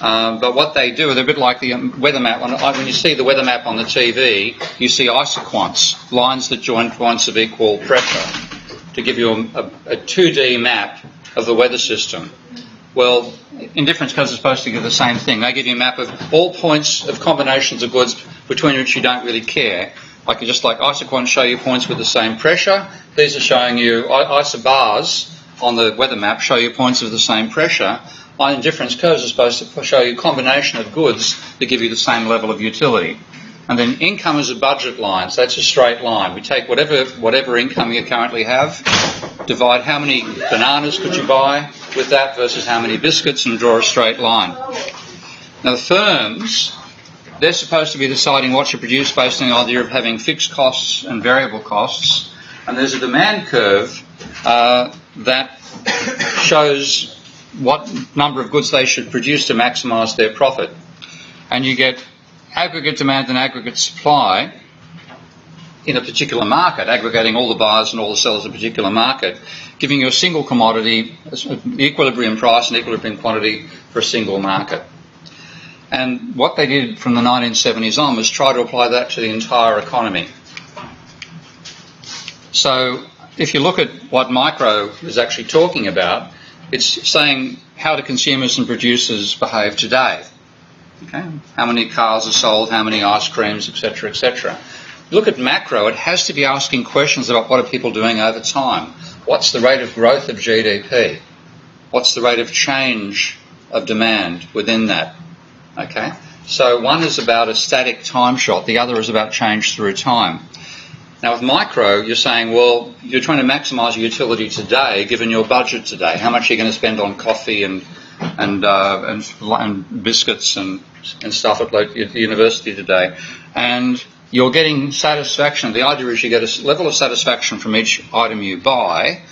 But what they do, they're a bit like the weather map. When you see the weather map on the TV, you see isoquants, lines that join points of equal pressure, to give you a 2D map of the weather system. Well, indifference curves are supposed to give the same thing. They give you a map of all points of combinations of goods between which you don't really care. Like isoquants show you points with the same pressure. These are showing you isobars on the weather map show you points of the same pressure. Indifference curves are supposed to show you a combination of goods that give you the same level of utility. And then income is a budget line, so that's a straight line. We take whatever income you currently have, divide how many bananas could you buy with that versus how many biscuits, and draw a straight line. Now the firms, they're supposed to be deciding what to produce based on the idea of having fixed costs and variable costs. And there's a demand curve that shows what number of goods they should produce to maximise their profit. And you get aggregate demand and aggregate supply in a particular market, aggregating all the buyers and all the sellers in a particular market, giving you a single commodity, the equilibrium price and equilibrium quantity for a single market. And what they did from the 1970s on was try to apply that to the entire economy. So if you look at what micro is actually talking about, it's saying how do consumers and producers behave today? Okay? How many cars are sold, how many ice creams, etc., etc. Look at macro, it has to be asking questions about what are people doing over time. What's the rate of growth of GDP? What's the rate of change of demand within that? Okay? So one is about a static time shot, the other is about change through time. Now with micro, you're saying, well, you're trying to maximise your utility today, given your budget today. How much are you going to spend on coffee and biscuits and stuff at the university today? And you're getting satisfaction. The idea is you get a level of satisfaction from each item you buy.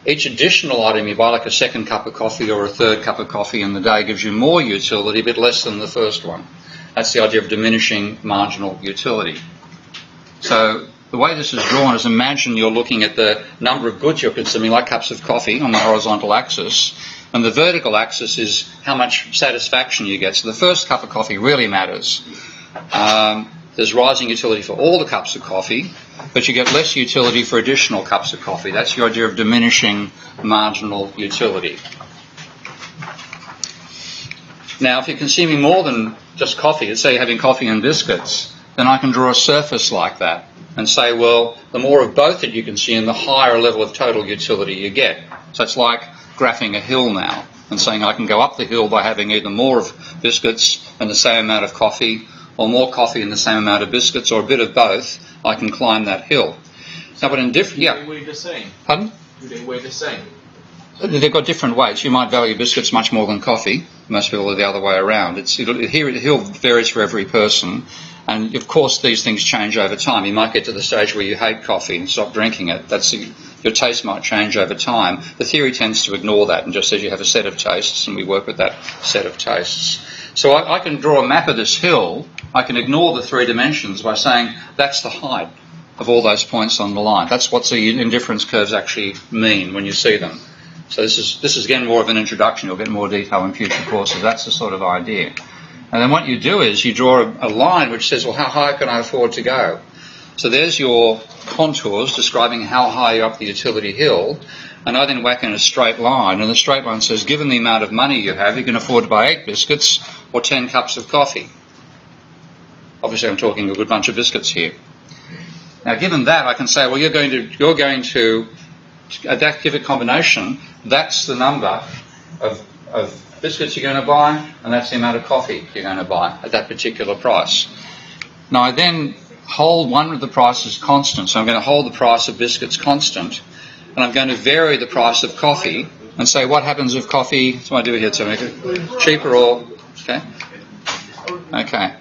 Each additional item you buy, like a second cup of coffee or a third cup of coffee in the day, gives you more utility, a bit less than the first one. That's the idea of diminishing marginal utility. So the way this is drawn is, imagine you're looking at the number of goods you're consuming, like cups of coffee, on the horizontal axis, and the vertical axis is how much satisfaction you get. So the first cup of coffee really matters. There's rising utility for all the cups of coffee, but you get less utility for additional cups of coffee. That's the idea of diminishing marginal utility. Now, if you're consuming more than just coffee, let's say you're having coffee and biscuits, then I can draw a surface like that and say, well, the more of both that you consume, the higher level of total utility you get. So it's like graphing a hill now and saying I can go up the hill by having either more of biscuits and the same amount of coffee, or more coffee and the same amount of biscuits, or a bit of both. I can climb that hill. Now, but in different, Do they weigh the same? Pardon? Do they weigh the same? They've got different weights. You might value biscuits much more than coffee. Most people are the other way around. The hill varies for every person. And of course, these things change over time. You might get to the stage where you hate coffee and stop drinking it. Your taste might change over time. The theory tends to ignore that and just says you have a set of tastes, and we work with that set of tastes. So I can draw a map of this hill. I can ignore the three dimensions by saying that's the height of all those points on the line. That's what the indifference curves actually mean when you see them. So this is again more of an introduction. You'll get more detail in future courses. That's the sort of idea. And then what you do is you draw a line which says, well, how high can I afford to go? So there's your contours describing how high you're up the utility hill. And I then whack in a straight line, and the straight line says, given the amount of money you have, you can afford to buy 8 biscuits or 10 cups of coffee. Obviously, I'm talking a good bunch of biscuits here. Now, given that, I can say, well, you're going to that give a combination. That's the number of biscuits you're going to buy, and that's the amount of coffee you're going to buy at that particular price. Now, I then hold one of the prices constant. So I'm going to hold the price of biscuits constant, and I'm going to vary the price of coffee and say, what happens if coffee, what do I do here to make it cheaper or, okay? Okay.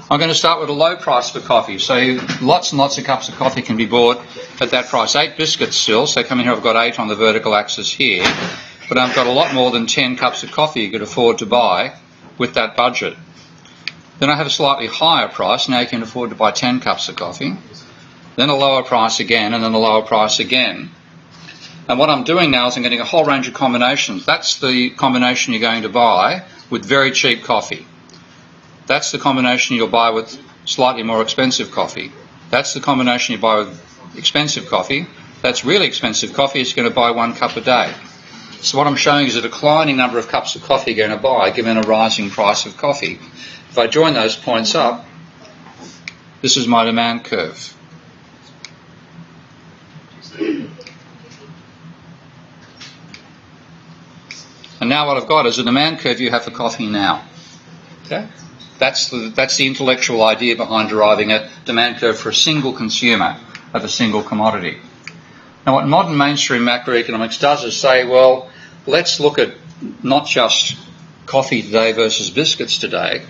I'm going to start with a low price for coffee. So lots and lots of cups of coffee can be bought at that price. 8 biscuits still, so come in here, I've got 8 on the vertical axis here, but I've got a lot more than 10 cups of coffee you could afford to buy with that budget. Then I have a slightly higher price. Now you can afford to buy 10 cups of coffee. Then a lower price again, and then a lower price again. And what I'm doing now is I'm getting a whole range of combinations. That's the combination you're going to buy with very cheap coffee. That's the combination you'll buy with slightly more expensive coffee. That's the combination you buy with expensive coffee. That's really expensive coffee. It's going to buy 1 cup a day. So what I'm showing is a declining number of cups of coffee you're going to buy given a rising price of coffee. If I join those points up, this is my demand curve. And now what I've got is a demand curve you have for coffee now. Okay? That's the intellectual idea behind deriving a demand curve for a single consumer of a single commodity. Now what modern mainstream macroeconomics does is say, well, let's look at not just coffee today versus biscuits today.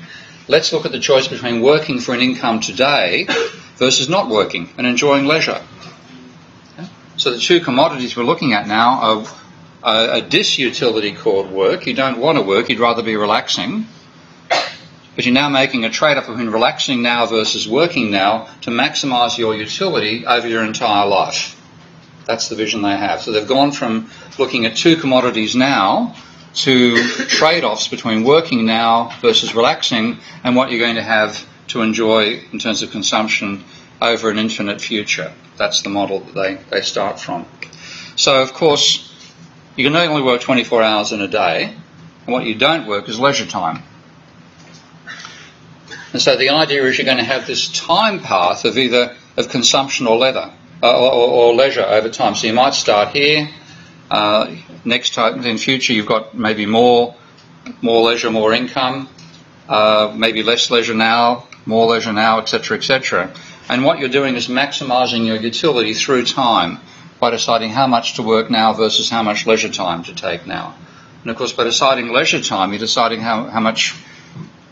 Let's look at the choice between working for an income today versus not working and enjoying leisure. Okay? So the two commodities we're looking at now are a disutility called work. You don't want to work, you'd rather be relaxing. But you're now making a trade-off between relaxing now versus working now to maximise your utility over your entire life. That's the vision they have. So they've gone from looking at two commodities now to trade-offs between working now versus relaxing and what you're going to have to enjoy in terms of consumption over an infinite future. That's the model that they start from. So, of course, you can only work 24 hours in a day, and what you don't work is leisure time. And so the idea is you're going to have this time path of either of consumption or leisure over time. So you might start here. Next time, in future, you've got maybe more leisure, more income. Maybe less leisure now, more leisure now, etc., etc. And what you're doing is maximising your utility through time by deciding how much to work now versus how much leisure time to take now. And of course, by deciding leisure time, you're deciding how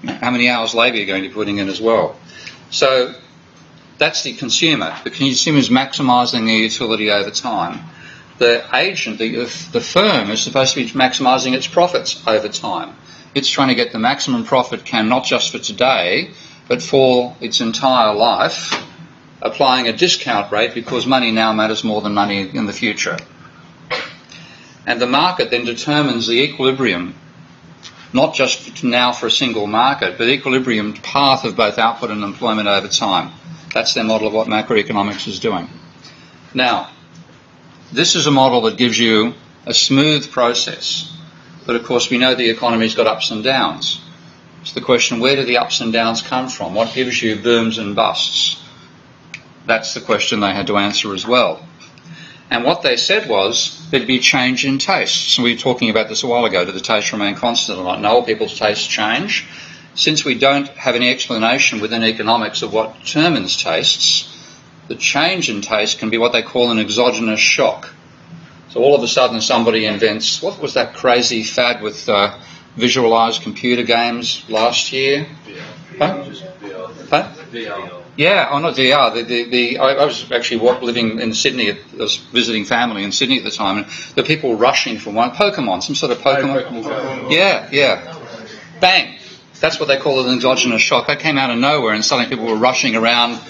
many hours labour you're going to be putting in as well. So that's the consumer. The consumer is maximising their utility over time. The agent, the firm, is supposed to be maximising its profits over time. It's trying to get the maximum profit it can, not just for today, but for its entire life, applying a discount rate because money now matters more than money in the future. And the market then determines the equilibrium, not just now for a single market, but equilibrium path of both output and employment over time. That's their model of what macroeconomics is doing. Now, this is a model that gives you a smooth process. But of course we know the economy's got ups and downs. So the question, where do the ups and downs come from? What gives you booms and busts? That's the question they had to answer as well. And what they said was there'd be change in tastes. And we were talking about this a while ago. Do the tastes remain constant or not? No, people's tastes change. Since we don't have any explanation within economics of what determines tastes, the change in taste can be what they call an exogenous shock. So all of a sudden somebody invents, what was that crazy fad with visualised computer games last year? Huh? VR. Yeah, not VR. I was actually living in Sydney. I was visiting family in Sydney at the time, and the people were rushing from Pokemon, some sort of Pokemon. Yeah. Bang. That's what they call an exogenous shock. That came out of nowhere, and suddenly people were rushing around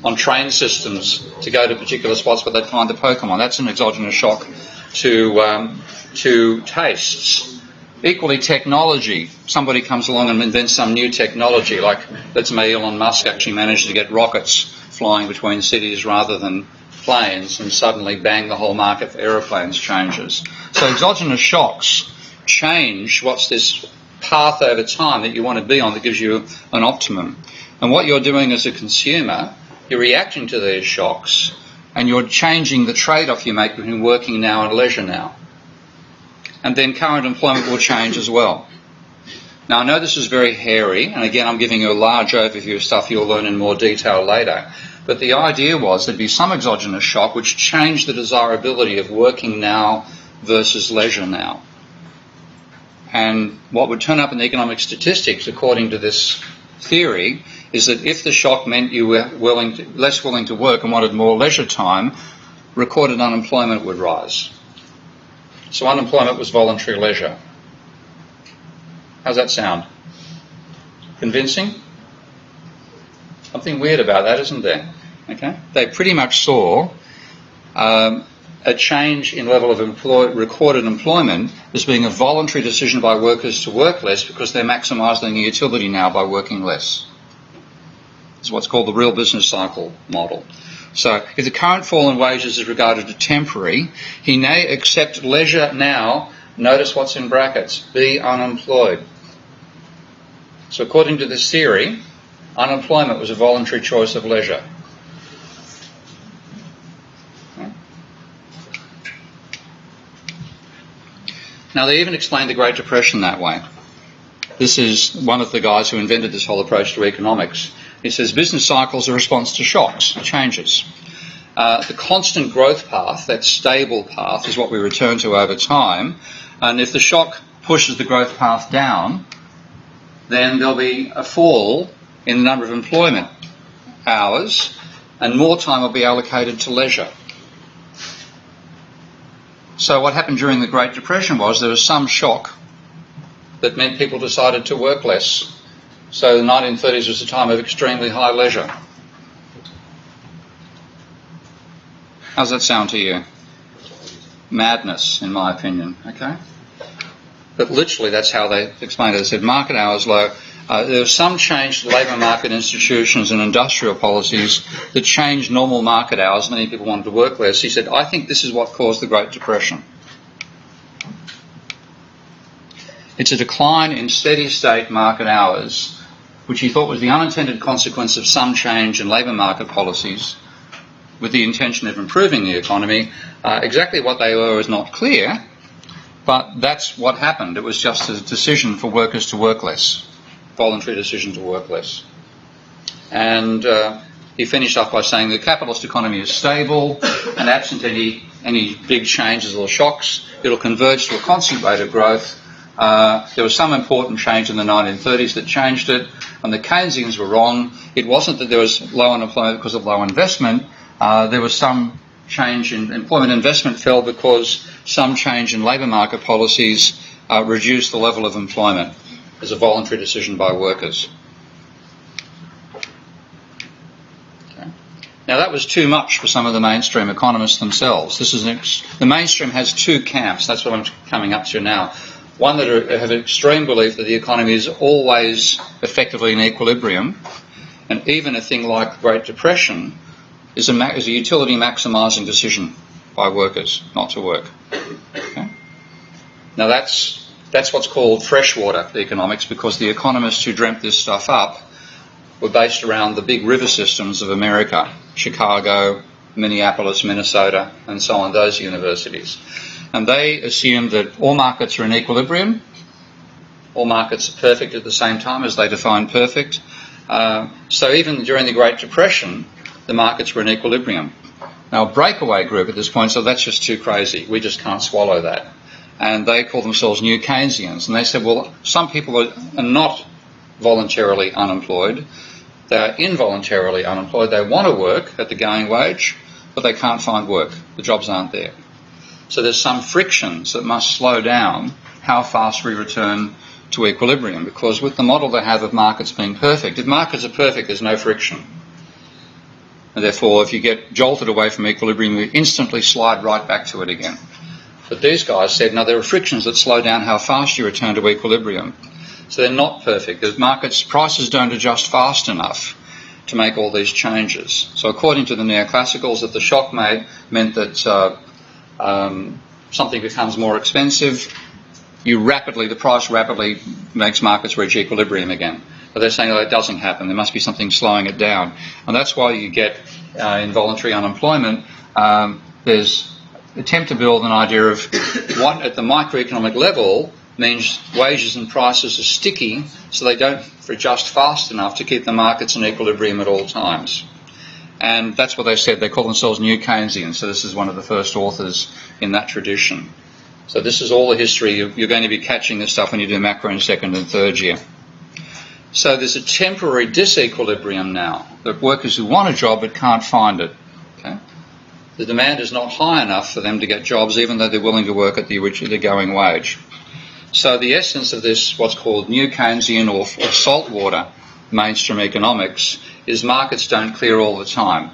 on train systems to go to particular spots where they'd find the Pokemon. That's an exogenous shock to tastes. Equally, technology. Somebody comes along and invents some new technology, like let's say Elon Musk actually managed to get rockets flying between cities rather than planes, and suddenly, bang, the whole market for aeroplanes changes. So exogenous shocks change what's this path over time that you want to be on that gives you an optimum. And what you're doing as a consumer, you're reacting to these shocks, and you're changing the trade-off you make between working now and leisure now. And then current employment will change as well. Now, I know this is very hairy, and again, I'm giving you a large overview of stuff you'll learn in more detail later. But the idea was there'd be some exogenous shock which changed the desirability of working now versus leisure now. And what would turn up in the economic statistics, according to this theory, is that if the shock meant you were less willing to work and wanted more leisure time, recorded unemployment would rise. So unemployment was voluntary leisure. How's that sound? Convincing? Something weird about that, isn't there? Okay, they pretty much saw a change in level of recorded employment as being a voluntary decision by workers to work less because they're maximising their utility now by working less. It's what's called the real business cycle model. So if the current fall in wages is regarded as temporary, he may accept leisure now, notice what's in brackets, be unemployed. So according to this theory, unemployment was a voluntary choice of leisure. Now, they even explained the Great Depression that way. This is one of the guys who invented this whole approach to economics. He says business cycles are a response to shocks, changes. The constant growth path, that stable path, is what we return to over time. And if the shock pushes the growth path down, then there'll be a fall in the number of employment hours, and more time will be allocated to leisure. So what happened during the Great Depression was there was some shock that meant people decided to work less. So the 1930s was a time of extremely high leisure. How's that sound to you? Madness, in my opinion, okay? But literally that's how they explained it. They said market hours low. There was some change to labour market institutions and industrial policies that changed normal market hours. Many people wanted to work less. He said, I think this is what caused the Great Depression. It's a decline in steady state market hours, which he thought was the unintended consequence of some change in labour market policies with the intention of improving the economy. Exactly what they were is not clear, but that's what happened. It was just a decision for workers to work less. Voluntary decision to work less. And he finished off by saying the capitalist economy is stable, and absent any big changes or shocks, it'll converge to a constant rate of growth. There was some important change in the 1930s that changed it, and the Keynesians were wrong. It wasn't that there was low unemployment because of low investment. There was some change in employment. Investment fell because some change in labour market policies reduced the level of employment as a voluntary decision by workers. Okay. Now that was too much for some of the mainstream economists themselves. The mainstream has two camps. That's what I'm coming up to now. One that have an extreme belief that the economy is always effectively in equilibrium, and even a thing like the Great Depression is a utility maximising decision by workers not to work. Okay. Now that's what's called freshwater economics, because the economists who dreamt this stuff up were based around the big river systems of America, Chicago, Minneapolis, Minnesota, and so on, those universities. And they assumed that all markets are in equilibrium, all markets are perfect at the same time as they define perfect. So even during the Great Depression, the markets were in equilibrium. Now a breakaway group at this point said that's just too crazy, we just can't swallow that. And they call themselves New Keynesians. And they said, well, some people are not voluntarily unemployed. They're involuntarily unemployed. They want to work at the going wage, but they can't find work. The jobs aren't there. So there's some frictions that must slow down how fast we return to equilibrium, because with the model they have of markets being perfect, if markets are perfect, there's no friction. And therefore, if you get jolted away from equilibrium, you instantly slide right back to it again. But these guys said, no, there are frictions that slow down how fast you return to equilibrium. So they're not perfect. The market's prices don't adjust fast enough to make all these changes. So according to the Neoclassicals, that the shock meant that something becomes more expensive, the price rapidly makes markets reach equilibrium again. But they're saying, it doesn't happen. There must be something slowing it down. And that's why you get involuntary unemployment. There's attempt to build an idea of what at the microeconomic level means wages and prices are sticky, so they don't adjust fast enough to keep the markets in equilibrium at all times. And that's what they said. They call themselves New Keynesians. So this is one of the first authors in that tradition. So this is all the history. You're going to be catching this stuff when you do macro in second and third year. So there's a temporary disequilibrium now. There are workers who want a job but can't find it. Okay? The demand is not high enough for them to get jobs, even though they're willing to work at the going wage. So the essence of this, what's called New Keynesian or saltwater mainstream economics, is markets don't clear all the time.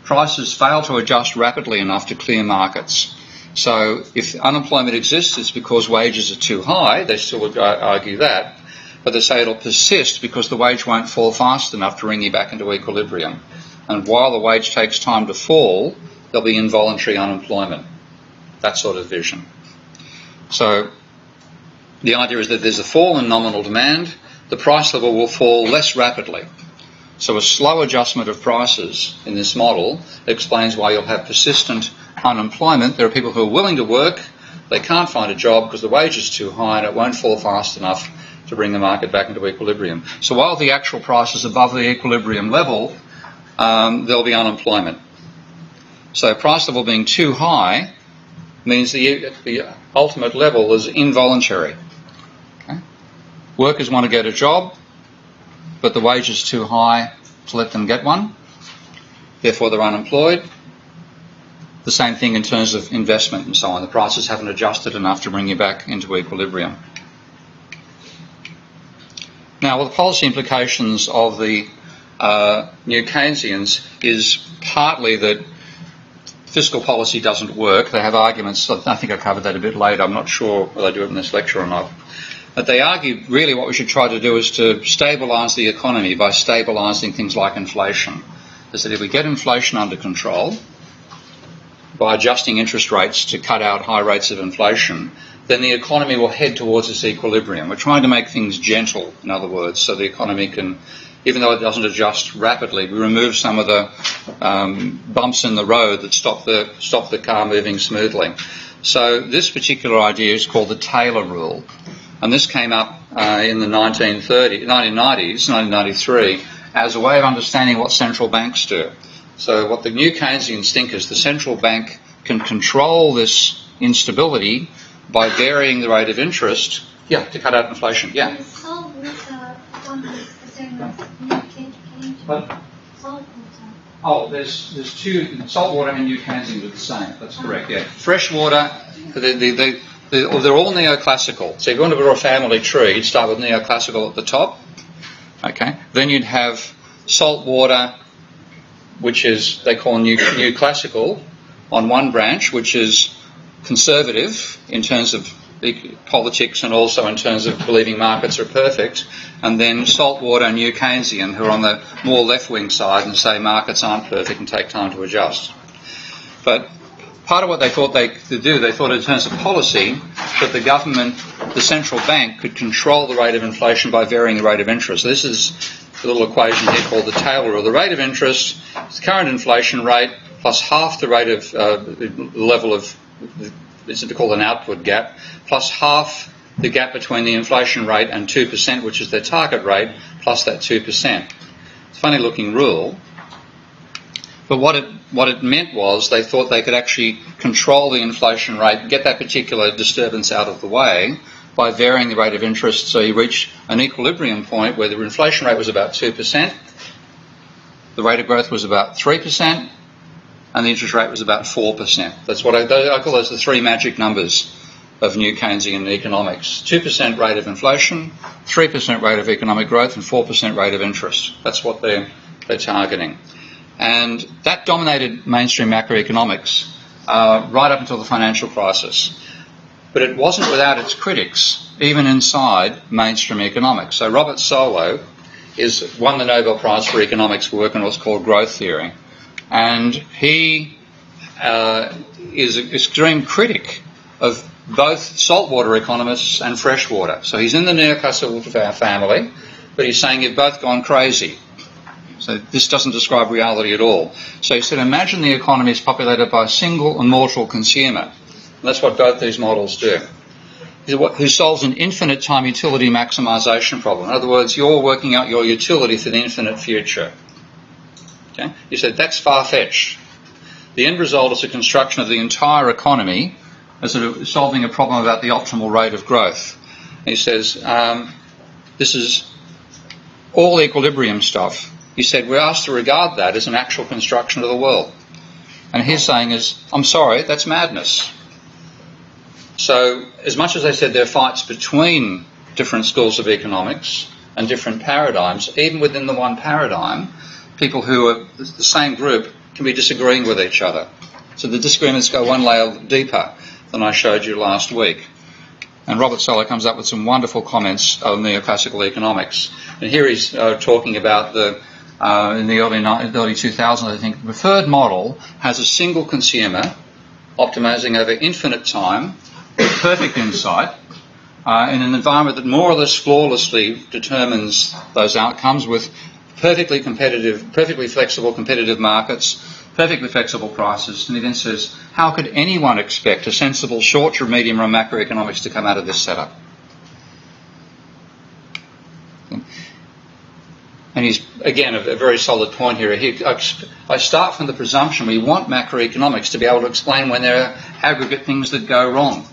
Prices fail to adjust rapidly enough to clear markets. So if unemployment exists, it's because wages are too high. They still would argue that. But they say it'll persist because the wage won't fall fast enough to bring you back into equilibrium. And while the wage takes time to fall, there'll be involuntary unemployment. That sort of vision. So the idea is that there's a fall in nominal demand. The price level will fall less rapidly. So a slow adjustment of prices in this model explains why you'll have persistent unemployment. There are people who are willing to work. They can't find a job because the wage is too high and it won't fall fast enough to bring the market back into equilibrium. So while the actual price is above the equilibrium level, there'll be unemployment. So price level being too high means the ultimate level is involuntary. Okay? Workers want to get a job, but the wage is too high to let them get one. Therefore, they're unemployed. The same thing in terms of investment and so on. The prices haven't adjusted enough to bring you back into equilibrium. Now, well, the policy implications of the new Keynesians is partly that fiscal policy doesn't work. They have arguments, I think I'll cover that a bit later, I'm not sure whether I do it in this lecture or not. But they argue really what we should try to do is to stabilise the economy by stabilising things like inflation. They said if we get inflation under control by adjusting interest rates to cut out high rates of inflation, then the economy will head towards this equilibrium. We're trying to make things gentle, in other words, so the economy can, even though it doesn't adjust rapidly, we remove some of the bumps in the road that stop the car moving smoothly. So this particular idea is called the Taylor rule. And this came up in the 1990s, 1993, as a way of understanding what central banks do. So what the new Keynesians think is the central bank can control this instability by varying the rate of interest, to cut out inflation, Salt water is the same as Keynesian. But, Salt water. There's two, salt water and new Keynesians are the same, that's correct, Fresh water, they're all neoclassical. So if you want to draw a family tree, you'd start with neoclassical at the top. Okay. Then you'd have salt water, which is, they call new classical, on one branch, which is conservative in terms of politics and also in terms of believing markets are perfect. And then salt water and new Keynesian, who are on the more left-wing side and say markets aren't perfect and take time to adjust. But part of what they thought they could do, they thought in terms of policy, that the government, the central bank, could control the rate of inflation by varying the rate of interest. So this is the little equation here called the Taylor rule. The rate of interest is the current inflation rate plus half the rate of the level of, it's called an output gap, plus half the gap between the inflation rate and 2%, which is their target rate, plus that 2%. It's a funny looking rule. But what it meant was they thought they could actually control the inflation rate, get that particular disturbance out of the way by varying the rate of interest. So you reach an equilibrium point where the inflation rate was about 2%, the rate of growth was about 3%, and the interest rate was about 4%. That's what I call those the three magic numbers of new Keynesian economics. 2% rate of inflation, 3% rate of economic growth, and 4% rate of interest. That's what they're targeting. And that dominated mainstream macroeconomics right up until the financial crisis. But it wasn't without its critics, even inside mainstream economics. So Robert Solow won the Nobel Prize for Economics for work on what's called growth theory. And he is an extreme critic of both saltwater economists and freshwater. So he's in the neoclassical family, but he's saying you've both gone crazy. So this doesn't describe reality at all. So he said, imagine the economy is populated by a single immortal consumer. And that's what both these models do. Who solves an infinite time utility maximisation problem. In other words, you're working out your utility for the infinite future. Okay? He said, that's far-fetched. The end result is a construction of the entire economy as sort of solving a problem about the optimal rate of growth. And he says, this is all equilibrium stuff. He said, we're asked to regard that as an actual construction of the world. And his saying is, I'm sorry, that's madness. So, as much as they said there are fights between different schools of economics, and different paradigms, even within the one paradigm, people who are the same group can be disagreeing with each other. So the disagreements go one layer deeper than I showed you last week. And Robert Solow comes up with some wonderful comments on neoclassical economics. And here he's talking about in the early 2000s, I think, the preferred model has a single consumer optimizing over infinite time with perfect insight in an environment that more or less flawlessly determines those outcomes with perfectly competitive, perfectly flexible competitive markets, perfectly flexible prices. And he then says, how could anyone expect a sensible short to medium run macroeconomics to come out of this setup? And he's, again, a very solid point here. I start from the presumption we want macroeconomics to be able to explain when there are aggregate things that go wrong.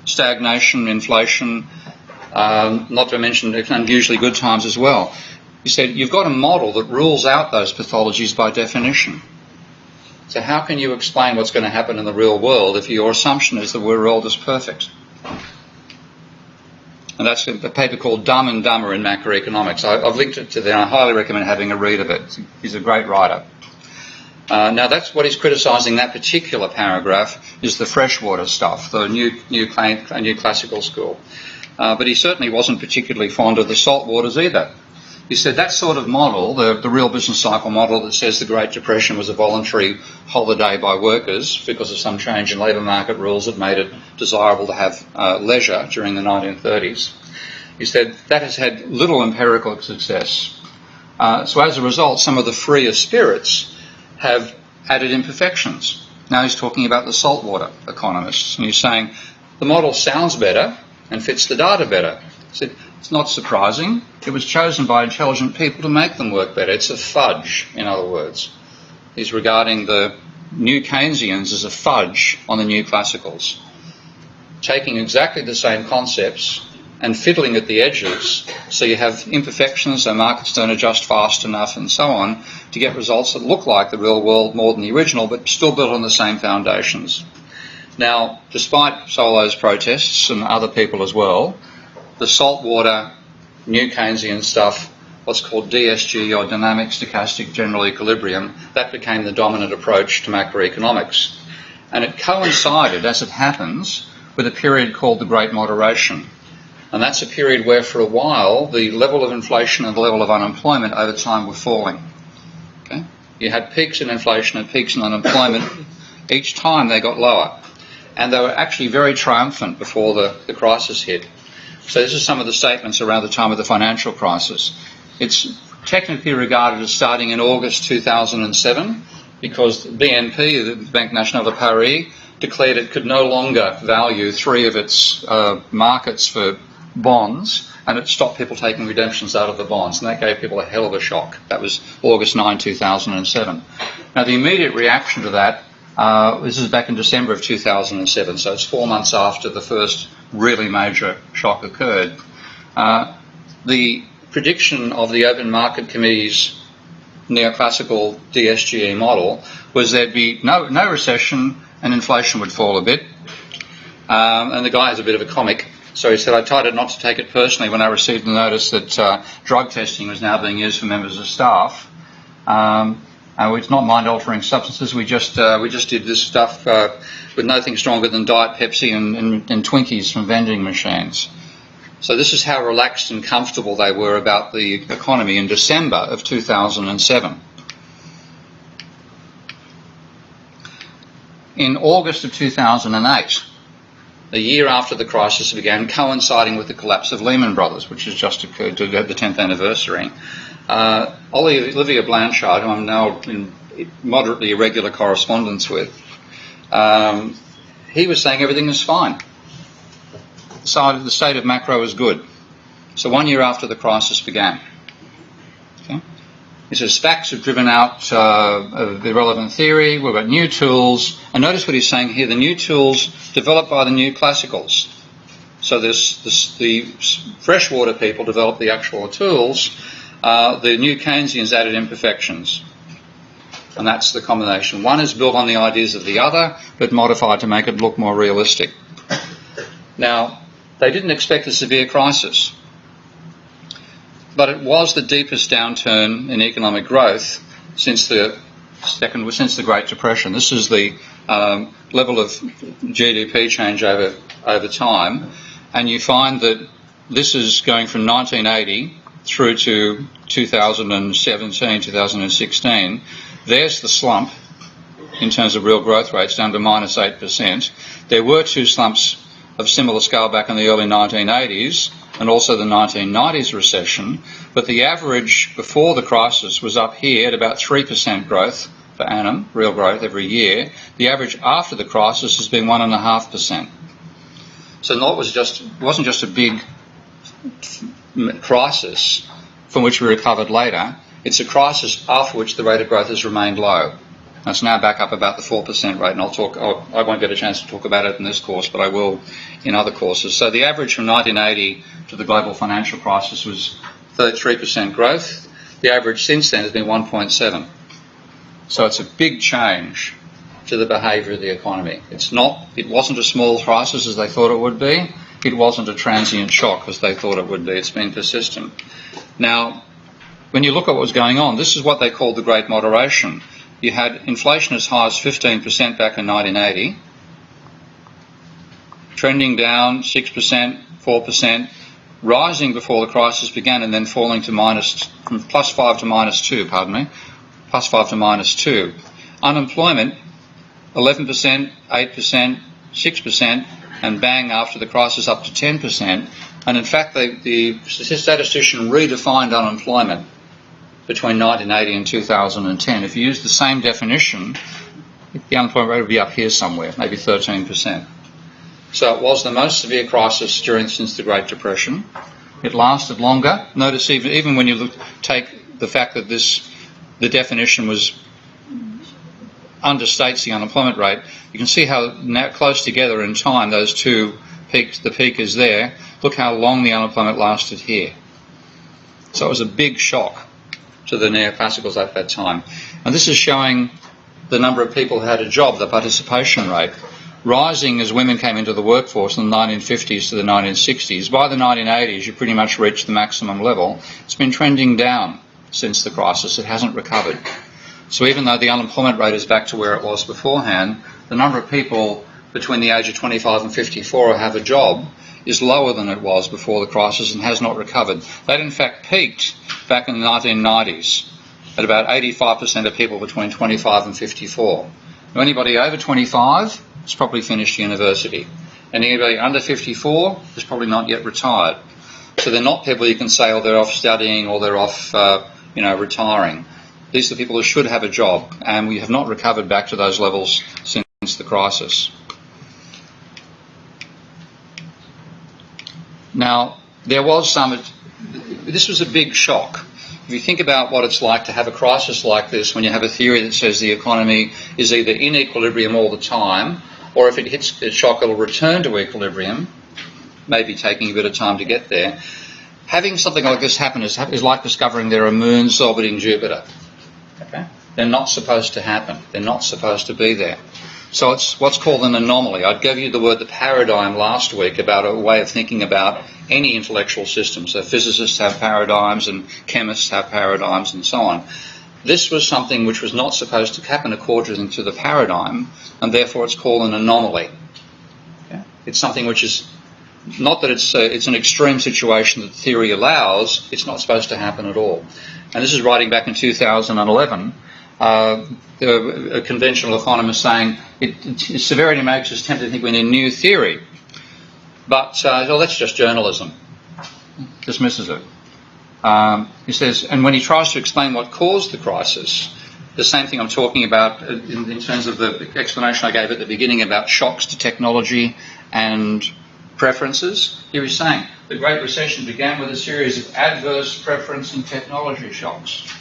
Stagnation, inflation, not to mention unusually good times as well. He said, you've got a model that rules out those pathologies by definition. So how can you explain what's going to happen in the real world if your assumption is that we're all just perfect? And that's a paper called Dumb and Dumber in Macroeconomics. I've linked it to there, and I highly recommend having a read of it. He's a great writer. Now that's what he's criticising, that particular paragraph, is the freshwater stuff, the new classical school. But he certainly wasn't particularly fond of the salt waters either. He said that sort of model, the real business cycle model that says the Great Depression was a voluntary holiday by workers because of some change in labour market rules that made it desirable to have leisure during the 1930s. He said that has had little empirical success. So as a result, some of the freer spirits have added imperfections. Now he's talking about the saltwater economists, and he's saying the model sounds better and fits the data better. He said, it's not surprising. It was chosen by intelligent people to make them work better. It's a fudge, in other words. He's regarding the new Keynesians as a fudge on the new classicals, taking exactly the same concepts and fiddling at the edges so you have imperfections, so markets don't adjust fast enough and so on, to get results that look like the real world more than the original, but still built on the same foundations. Now, despite Solow's protests and other people as well, the saltwater, new Keynesian stuff, what's called DSG, or Dynamic Stochastic General Equilibrium, that became the dominant approach to macroeconomics. And it coincided, as it happens, with a period called the Great Moderation. And that's a period where, for a while, the level of inflation and the level of unemployment over time were falling. Okay? You had peaks in inflation and peaks in unemployment. Each time they got lower. And they were actually very triumphant before the crisis hit. So this is some of the statements around the time of the financial crisis. It's technically regarded as starting in August 2007 because BNP, the Banque Nationale de Paris, declared it could no longer value three of its markets for bonds, and it stopped people taking redemptions out of the bonds, and that gave people a hell of a shock. That was August 9, 2007. Now the immediate reaction to that, this is back in December of 2007, so it's 4 months after the first really major shock occurred. The prediction of the Open Market Committee's neoclassical DSGE model was there'd be no recession and inflation would fall a bit. And the guy is a bit of a comic, so he said, I tried not to take it personally when I received the notice that drug testing was now being used for members of staff. It's not mind-altering substances. We just did this stuff with nothing stronger than Diet Pepsi and Twinkies from vending machines. So this is how relaxed and comfortable they were about the economy in December of 2007. In August of 2008, a year after the crisis began, coinciding with the collapse of Lehman Brothers, which has just occurred to the 10th anniversary, Olivia Blanchard, who I'm now in moderately irregular correspondence with, he was saying everything is fine. The state of macro is good. So 1 year after the crisis began. Okay? He says SPACs have driven out the relevant theory. We've got new tools. And notice what he's saying here, the new tools developed by the new classicals. So the freshwater people developed the actual tools. The new Keynesians added imperfections. And that's the combination. One is built on the ideas of the other, but modified to make it look more realistic. Now, they didn't expect a severe crisis. But it was the deepest downturn in economic growth since the Great Depression. This is the level of GDP change over time, and you find that this is going from 1980 through to 2017, 2016. There's the slump in terms of real growth rates, down to minus 8%. There were two slumps of similar scale back in the early 1980s and also the 1990s recession, but the average before the crisis was up here at about 3% growth per annum, real growth every year. The average after the crisis has been 1.5%. So it wasn't just a big crisis from which we recovered later. It's a crisis after which the rate of growth has remained low. And it's now back up about the 4% rate, and I won't get a chance to talk about it in this course, but I will in other courses. So the average from 1980 to the global financial crisis was 3% growth. The average since then has been 1.7. So it's a big change to the behaviour of the economy. It wasn't a small crisis as they thought it would be. It wasn't a transient shock as they thought it would be. It's been persistent. Now, when you look at what was going on, this is what they called the Great Moderation. You had inflation as high as 15% back in 1980, trending down 6%, 4%, rising before the crisis began and then falling to from plus 5 to minus 2, plus 5 to minus 2. Unemployment, 11%, 8%, 6%, and bang, after the crisis up to 10%. And in fact, the statistician redefined unemployment between 1980 and 2010. If you use the same definition, the unemployment rate would be up here somewhere, maybe 13%. So it was the most severe crisis since the Great Depression. It lasted longer. Notice even when you take the fact that the definition understates the unemployment rate, you can see how now close together in time those two peaks, the peak is there. Look how long the unemployment lasted here. So it was a big shock to the neoclassicals at that time. And this is showing the number of people who had a job, the participation rate, rising as women came into the workforce in the 1950s to the 1960s. By the 1980s, you pretty much reached the maximum level. It's been trending down since the crisis. It hasn't recovered. So even though the unemployment rate is back to where it was beforehand, the number of people between the age of 25 and 54 who have a job is lower than it was before the crisis and has not recovered. That in fact peaked back in the 1990s at about 85% of people between 25 and 54. Now, anybody over 25 has probably finished university, and anybody under 54 is probably not yet retired. So they're not people you can say, oh, they're off studying or they're off retiring. These are the people who should have a job, and we have not recovered back to those levels since the crisis. Now, this was a big shock. If you think about what it's like to have a crisis like this, when you have a theory that says the economy is either in equilibrium all the time, or if it hits a shock, it'll return to equilibrium, maybe taking a bit of time to get there. Having something like this happen is like discovering there are moons orbiting Jupiter. Okay? They're not supposed to happen. They're not supposed to be there. So it's what's called an anomaly. I gave you the word the paradigm last week about a way of thinking about any intellectual system. So physicists have paradigms and chemists have paradigms and so on. This was something which was not supposed to happen according to the paradigm, and therefore it's called an anomaly. Okay? It's something which is not that it's an extreme situation that theory allows. It's not supposed to happen at all. And this is writing back in 2011. A conventional economist saying severity makes us tempted to think we need a new theory. But that's just journalism. Dismisses it. He says, and when he tries to explain what caused the crisis, the same thing I'm talking about in terms of the explanation I gave at the beginning about shocks to technology and preferences, here he's saying the Great Recession began with a series of adverse preference and technology shocks.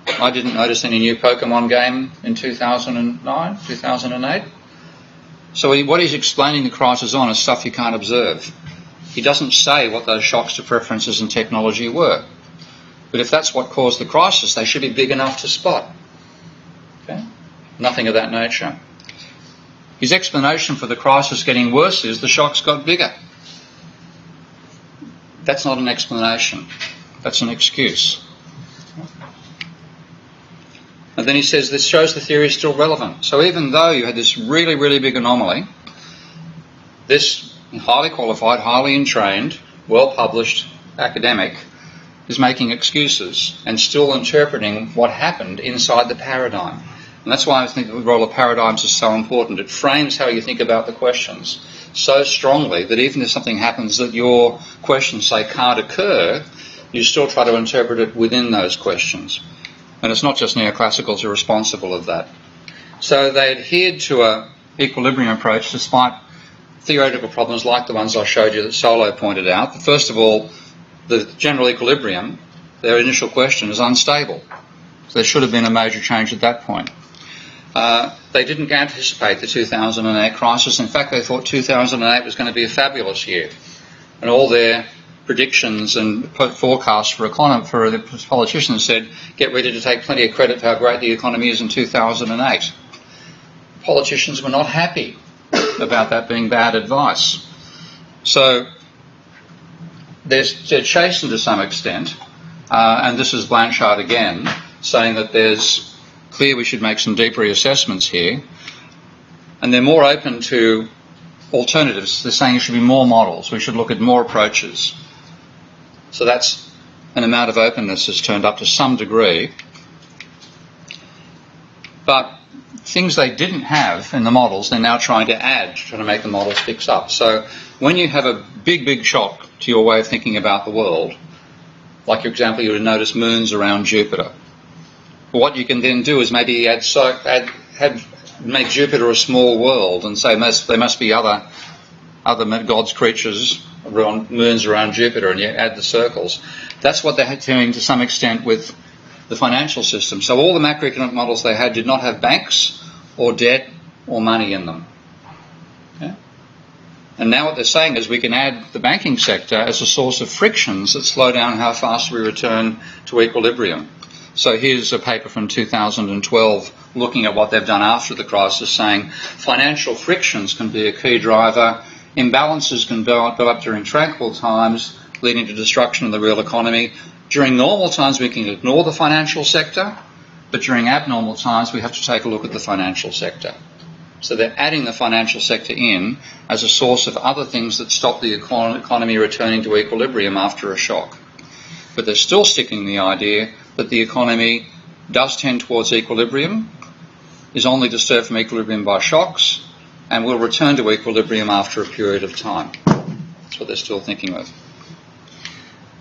I didn't notice any new Pokemon game in 2009, 2008. So what he's explaining the crisis on is stuff you can't observe. He doesn't say what those shocks to preferences and technology were. But if that's what caused the crisis, they should be big enough to spot. Okay? Nothing of that nature. His explanation for the crisis getting worse is the shocks got bigger. That's not an explanation. That's an excuse. And then he says this shows the theory is still relevant. So even though you had this really, really big anomaly, this highly qualified, highly entrained, well-published academic is making excuses and still interpreting what happened inside the paradigm. And that's why I think the role of paradigms is so important. It frames how you think about the questions so strongly that even if something happens that your questions say can't occur, you still try to interpret it within those questions. And it's not just neoclassicals who are responsible of that. So they adhered to an equilibrium approach despite theoretical problems like the ones I showed you that Solo pointed out. But first of all, the general equilibrium, their initial question, is unstable. So there should have been a major change at that point. They didn't anticipate the 2008 crisis. In fact, they thought 2008 was going to be a fabulous year. And all their predictions and forecasts for the politicians said, get ready to take plenty of credit for how great the economy is in 2008. Politicians were not happy about that being bad advice. So they're chastened to some extent, and this is Blanchard again, saying that there's clear we should make some deep reassessments here, and they're more open to alternatives. They're saying there should be more models, we should look at more approaches. So that's an amount of openness has turned up to some degree. But things they didn't have in the models, they're now trying to add, trying to make the models fix up. So when you have a big, big shock to your way of thinking about the world, like your example, you would notice moons around Jupiter. What you can then do is maybe make Jupiter a small world and say there must be other God's creatures around moons around Jupiter, and you add the circles. That's what they're doing to some extent with the financial system. So all the macroeconomic models they had did not have banks or debt or money in them. Okay? And now what they're saying is we can add the banking sector as a source of frictions that slow down how fast we return to equilibrium. So here's a paper from 2012 looking at what they've done after the crisis, saying financial frictions can be a key driver, imbalances can go up during tranquil times, leading to destruction of the real economy. During normal times we can ignore the financial sector, but during abnormal times we have to take a look at the financial sector. So they're adding the financial sector in as a source of other things that stop the economy returning to equilibrium after a shock. But they're still sticking the idea that the economy does tend towards equilibrium, is only disturbed from equilibrium by shocks, and will return to equilibrium after a period of time. That's what they're still thinking of.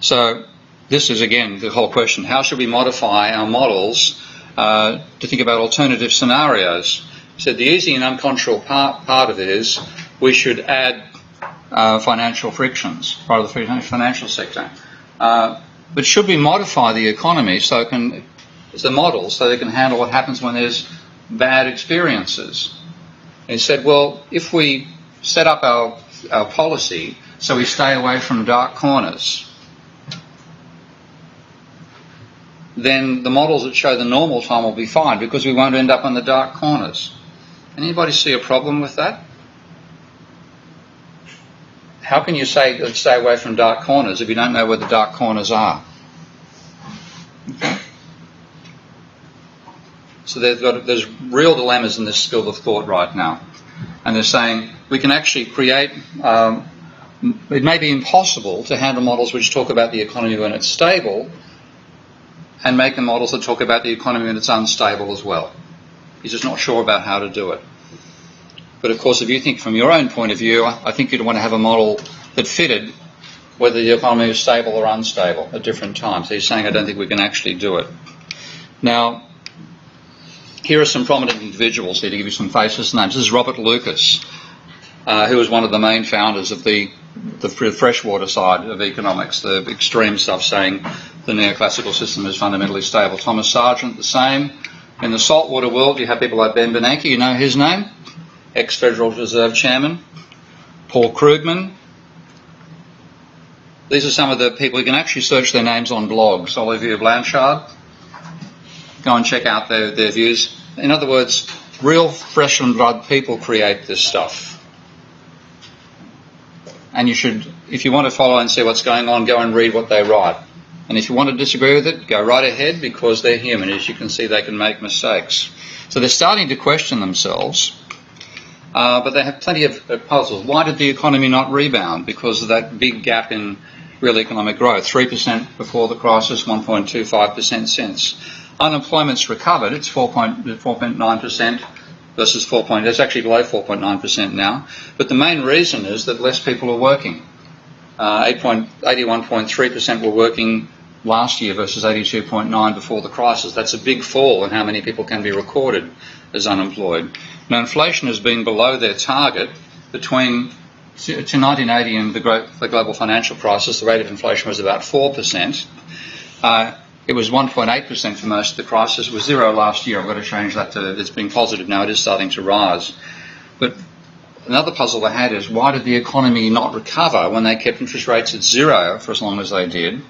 So this is, again, the whole question. How should we modify our models to think about alternative scenarios? So the easy and unconscionable part of it is we should add financial frictions, part of the financial sector. But should we modify the economy so the models so they can handle what happens when there's bad experiences? And he said, well, if we set up our policy so we stay away from dark corners, then the models that show the normal time will be fine because we won't end up in the dark corners. Anybody see a problem with that? How can you say let's stay away from dark corners if you don't know where the dark corners are? Okay. So there's real dilemmas in this school of thought right now. And they're saying we can actually create, it may be impossible to handle models which talk about the economy when it's stable and make the models that talk about the economy when it's unstable as well. He's just not sure about how to do it. But of course, if you think from your own point of view, I think you'd want to have a model that fitted whether the economy is stable or unstable at different times. So he's saying I don't think we can actually do it. Now, here are some prominent individuals here to give you some faces and names. This is Robert Lucas, who was one of the main founders of the freshwater side of economics, the extreme stuff saying the neoclassical system is fundamentally stable. Thomas Sargent, the same. In the saltwater world, you have people like Ben Bernanke, you know his name, ex-Federal Reserve Chairman. Paul Krugman. These are some of the people. You can actually search their names on blogs. Olivier Blanchard. Go and check out their views. In other words, real flesh and blood people create this stuff. and you should, if you want to follow and see what's going on, go and read what they write. And if you want to disagree with it, go right ahead, because they're human. As you can see, they can make mistakes. So they're starting to question themselves, but they have plenty of puzzles. Why did the economy not rebound? Because of that big gap in real economic growth, 3% before the crisis, 1.25% since. Unemployment's recovered, it's 4.9% versus it's actually below 4.9% now. But the main reason is that less people are working. 81.3% were working last year versus 82.9% before the crisis. That's a big fall in how many people can be recorded as unemployed. Now, inflation has been below their target between to 1980 and the global financial crisis. The rate of inflation was about 4%. It was 1.8% for most of the crisis. It was 0 last year. I've got to change that to it's been positive now. It is starting to rise. But another puzzle they had is, why did the economy not recover when they kept interest rates at 0 for as long as they did,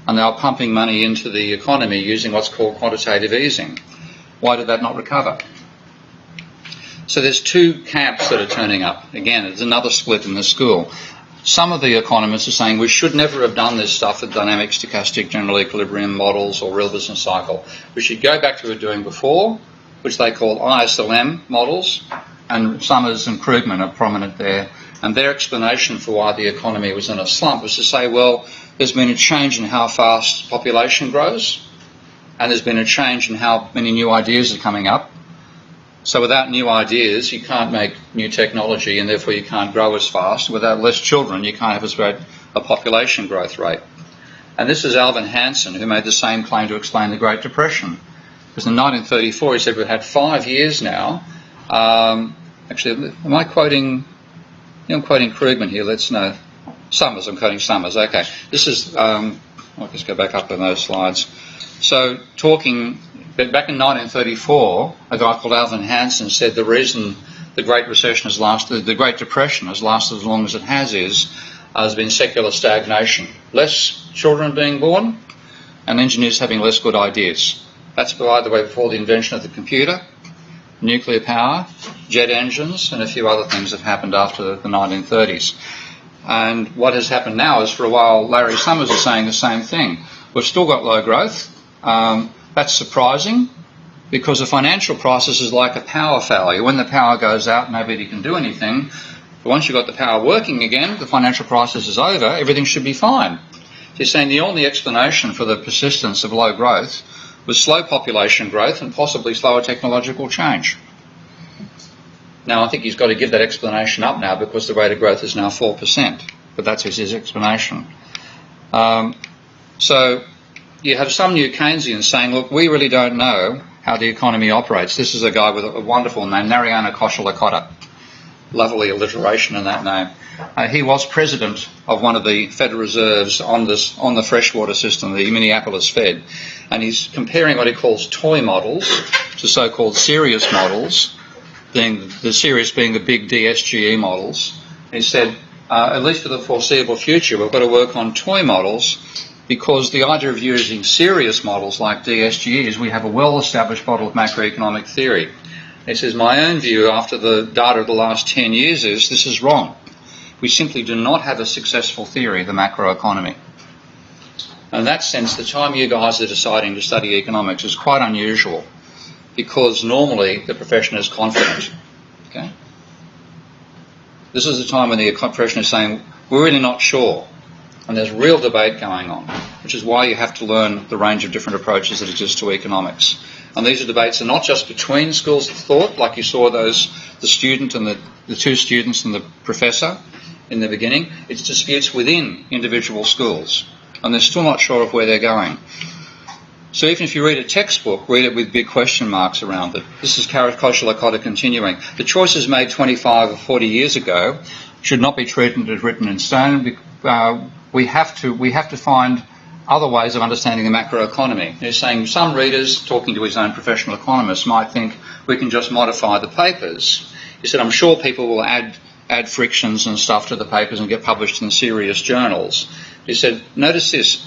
and they were pumping money into the economy using what's called quantitative easing? Why did that not recover? So there's two camps that are turning up. Again, there's another split in the school. Some of the economists are saying we should never have done this stuff with dynamic, stochastic, general equilibrium models or real business cycle. We should go back to what we were doing before, which they call ISLM models, and Summers and Krugman are prominent there. And their explanation for why the economy was in a slump was to say, well, there's been a change in how fast population grows, and there's been a change in how many new ideas are coming up. So without new ideas, you can't make new technology, and therefore you can't grow as fast. Without less children, you can't have as great a population growth rate. And this is Alvin Hansen, who made the same claim to explain the Great Depression. Because in 1934, he said we've had 5 years now. Actually, am I quoting? I'm quoting Krugman here. Let's know. Summers. I'm quoting Summers. Okay. This is. I'll just go back up on those slides. So talking. But back in 1934, a guy called Alvin Hansen said the reason the Great Recession has lasted, the Great Depression has lasted as long as it has been secular stagnation. Less children being born, and engineers having less good ideas. That's, by the way, before the invention of the computer, nuclear power, jet engines, and a few other things that happened after the 1930s. And what has happened now is, for a while, Larry Summers is saying the same thing. We've still got low growth. That's surprising, because a financial crisis is like a power failure. When the power goes out, nobody can do anything. But once you've got the power working again, the financial crisis is over, everything should be fine. So you're saying the only explanation for the persistence of low growth was slow population growth and possibly slower technological change. Now, I think he's got to give that explanation up now, because the rate of growth is now 4%. But that's his explanation. So you have some new Keynesians saying, look, we really don't know how the economy operates. This is a guy with a wonderful name, Narayana Koshalakotta. Lovely alliteration in that name. He was president of one of the Federal Reserves on the freshwater system, the Minneapolis Fed, and he's comparing what he calls toy models to so-called serious models, the serious being the big DSGE models. He said, at least for the foreseeable future, we've got to work on toy models, because the idea of using serious models like DSGE is we have a well-established model of macroeconomic theory. He says, my own view after the data of the last 10 years is this is wrong. We simply do not have a successful theory of the macroeconomy. In that sense, the time you guys are deciding to study economics is quite unusual, because normally the profession is confident. Okay? This is the time when the profession is saying, we're really not sure. And there's real debate going on, which is why you have to learn the range of different approaches that exist to economics. And these are debates are not just between schools of thought, like you saw the student and the two students and the professor in the beginning. It's disputes within individual schools, and they're still not sure of where they're going. So even if you read a textbook, read it with big question marks around it. This is Koshalakotta continuing. The choices made 25 or 40 years ago should not be treated as written in stone. We have to find other ways of understanding the macroeconomy. He's saying some readers, talking to his own professional economists, might think we can just modify the papers. He said, I'm sure people will add frictions and stuff to the papers and get published in serious journals. He said, notice this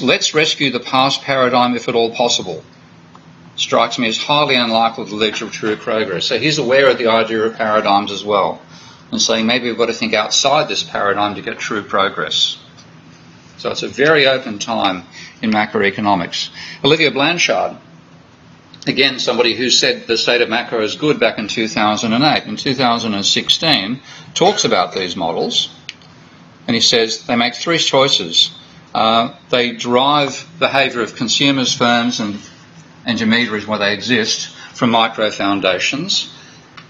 let's rescue the past paradigm if at all possible. Strikes me as highly unlikely to lead to true progress. So he's aware of the idea of paradigms as well. and saying maybe we've got to think outside this paradigm to get true progress. So it's a very open time in macroeconomics. Olivier Blanchard, again, somebody who said the state of macro is good back in 2008. In 2016, talks about these models, and he says they make three choices. They derive behaviour of consumers, firms, and intermediaries where they exist from micro foundations.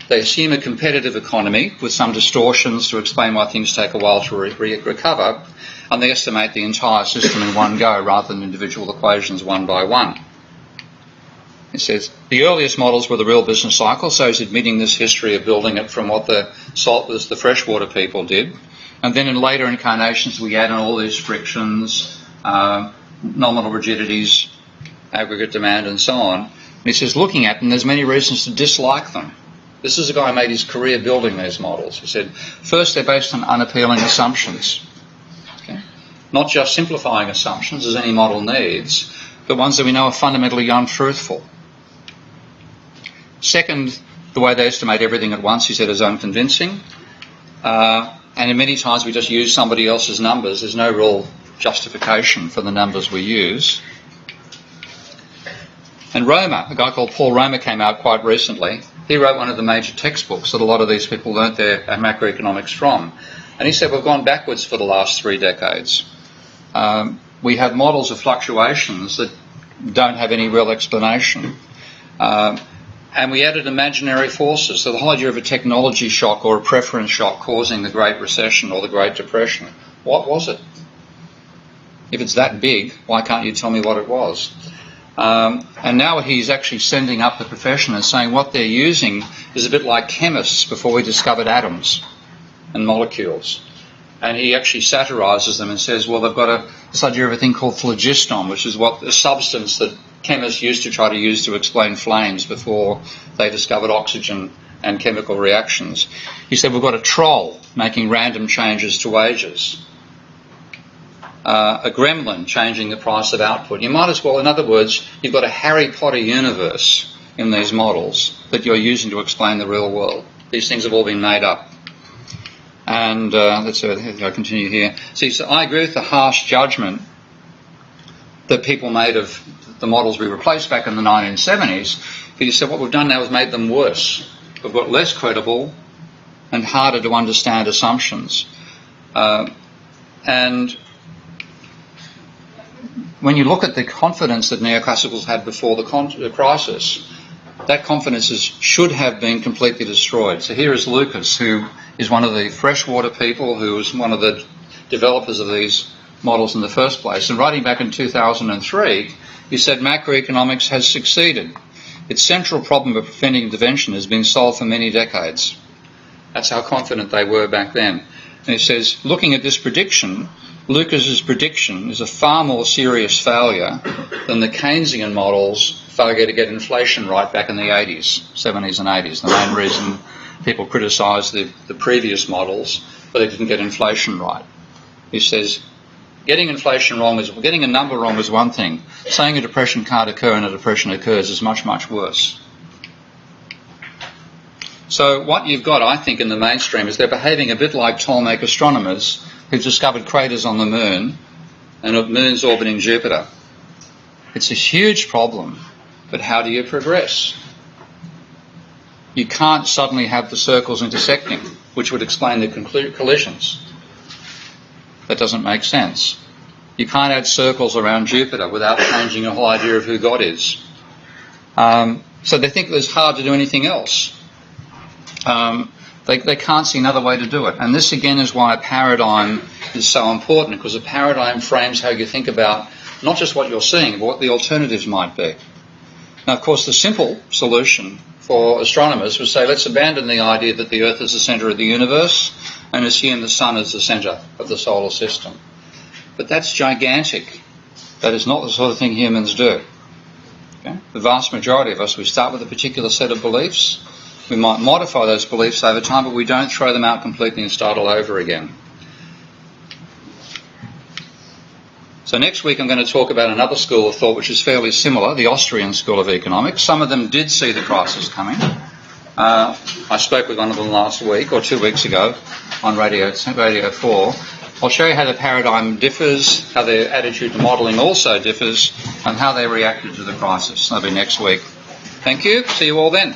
They assume a competitive economy with some distortions to explain why things take a while to recover, and they estimate the entire system in one go rather than individual equations one by one. It says the earliest models were the real business cycle, so he's admitting this history of building it from what the freshwater people did. And then in later incarnations we add in all these frictions, nominal rigidities, aggregate demand and so on. And he says looking at them there's many reasons to dislike them. This is a guy who made his career building these models. He said first they're based on unappealing assumptions. Okay? Not just simplifying assumptions as any model needs, but ones that we know are fundamentally untruthful. Second, the way they estimate everything at once, he said, is unconvincing. And in many times we just use somebody else's numbers. There's no real justification for the numbers we use. And Romer, a guy called Paul Romer came out quite recently. He wrote one of the major textbooks that a lot of these people learnt their macroeconomics from. And he said we've gone backwards for the last 3 decades. We have models of fluctuations that don't have any real explanation. And we added imaginary forces. So the whole idea of a technology shock or a preference shock causing the Great Recession or the Great Depression, what was it? If it's that big, why can't you tell me what it was? And now he's actually sending up the profession and saying what they're using is a bit like chemists before we discovered atoms and molecules. And he actually satirises them and says, well, they've got this idea of a thing called phlogiston, which is what the substance that chemists used to try to use to explain flames before they discovered oxygen and chemical reactions. He said we've got a troll making random changes to wages, a gremlin changing the price of output. You might as well, in other words, you've got a Harry Potter universe in these models that you're using to explain the real world. These things have all been made up. And let's continue here. See, so I agree with the harsh judgment that people made of the models we replaced back in the 1970s. But you said what we've done now is made them worse. We've got less credible and harder to understand assumptions. And when you look at the confidence that neoclassicals had before the crisis, that confidence should have been completely destroyed. So here is Lucas, who is one of the freshwater people, who was one of the developers of these models in the first place. And writing back in 2003, he said macroeconomics has succeeded. Its central problem of preventing intervention has been solved for many decades. That's how confident they were back then. And he says, looking at this prediction, Lucas's prediction is a far more serious failure than the Keynesian models' failure to get inflation right back in the 80s, 70s and 80s. The main reason people criticised the previous models, but they didn't get inflation right. He says, getting a number wrong is one thing. Saying a depression can't occur and a depression occurs is much, much worse. So what you've got, I think, in the mainstream is they're behaving a bit like Ptolemaic astronomers who've discovered craters on the moon and moons orbiting Jupiter. It's a huge problem, but how do you progress? You can't suddenly have the circles intersecting, which would explain the collisions. That doesn't make sense. You can't add circles around Jupiter without changing the whole idea of who God is. So they think it's hard to do anything else. They can't see another way to do it. And this, again, is why a paradigm is so important, because a paradigm frames how you think about not just what you're seeing, but what the alternatives might be. Now, of course, the simple solution for astronomers would say, let's abandon the idea that the Earth is the centre of the universe and assume the Sun is the centre of the solar system. But that's gigantic. That is not the sort of thing humans do. Okay? The vast majority of us, we start with a particular set of beliefs. We might modify those beliefs over time, but we don't throw them out completely and start all over again. So next week I'm going to talk about another school of thought which is fairly similar, the Austrian School of Economics. Some of them did see the crisis coming. I spoke with one of them last week or 2 weeks ago on Radio 4. I'll show you how the paradigm differs, how their attitude to modelling also differs, and how they reacted to the crisis. That'll be next week. Thank you. See you all then.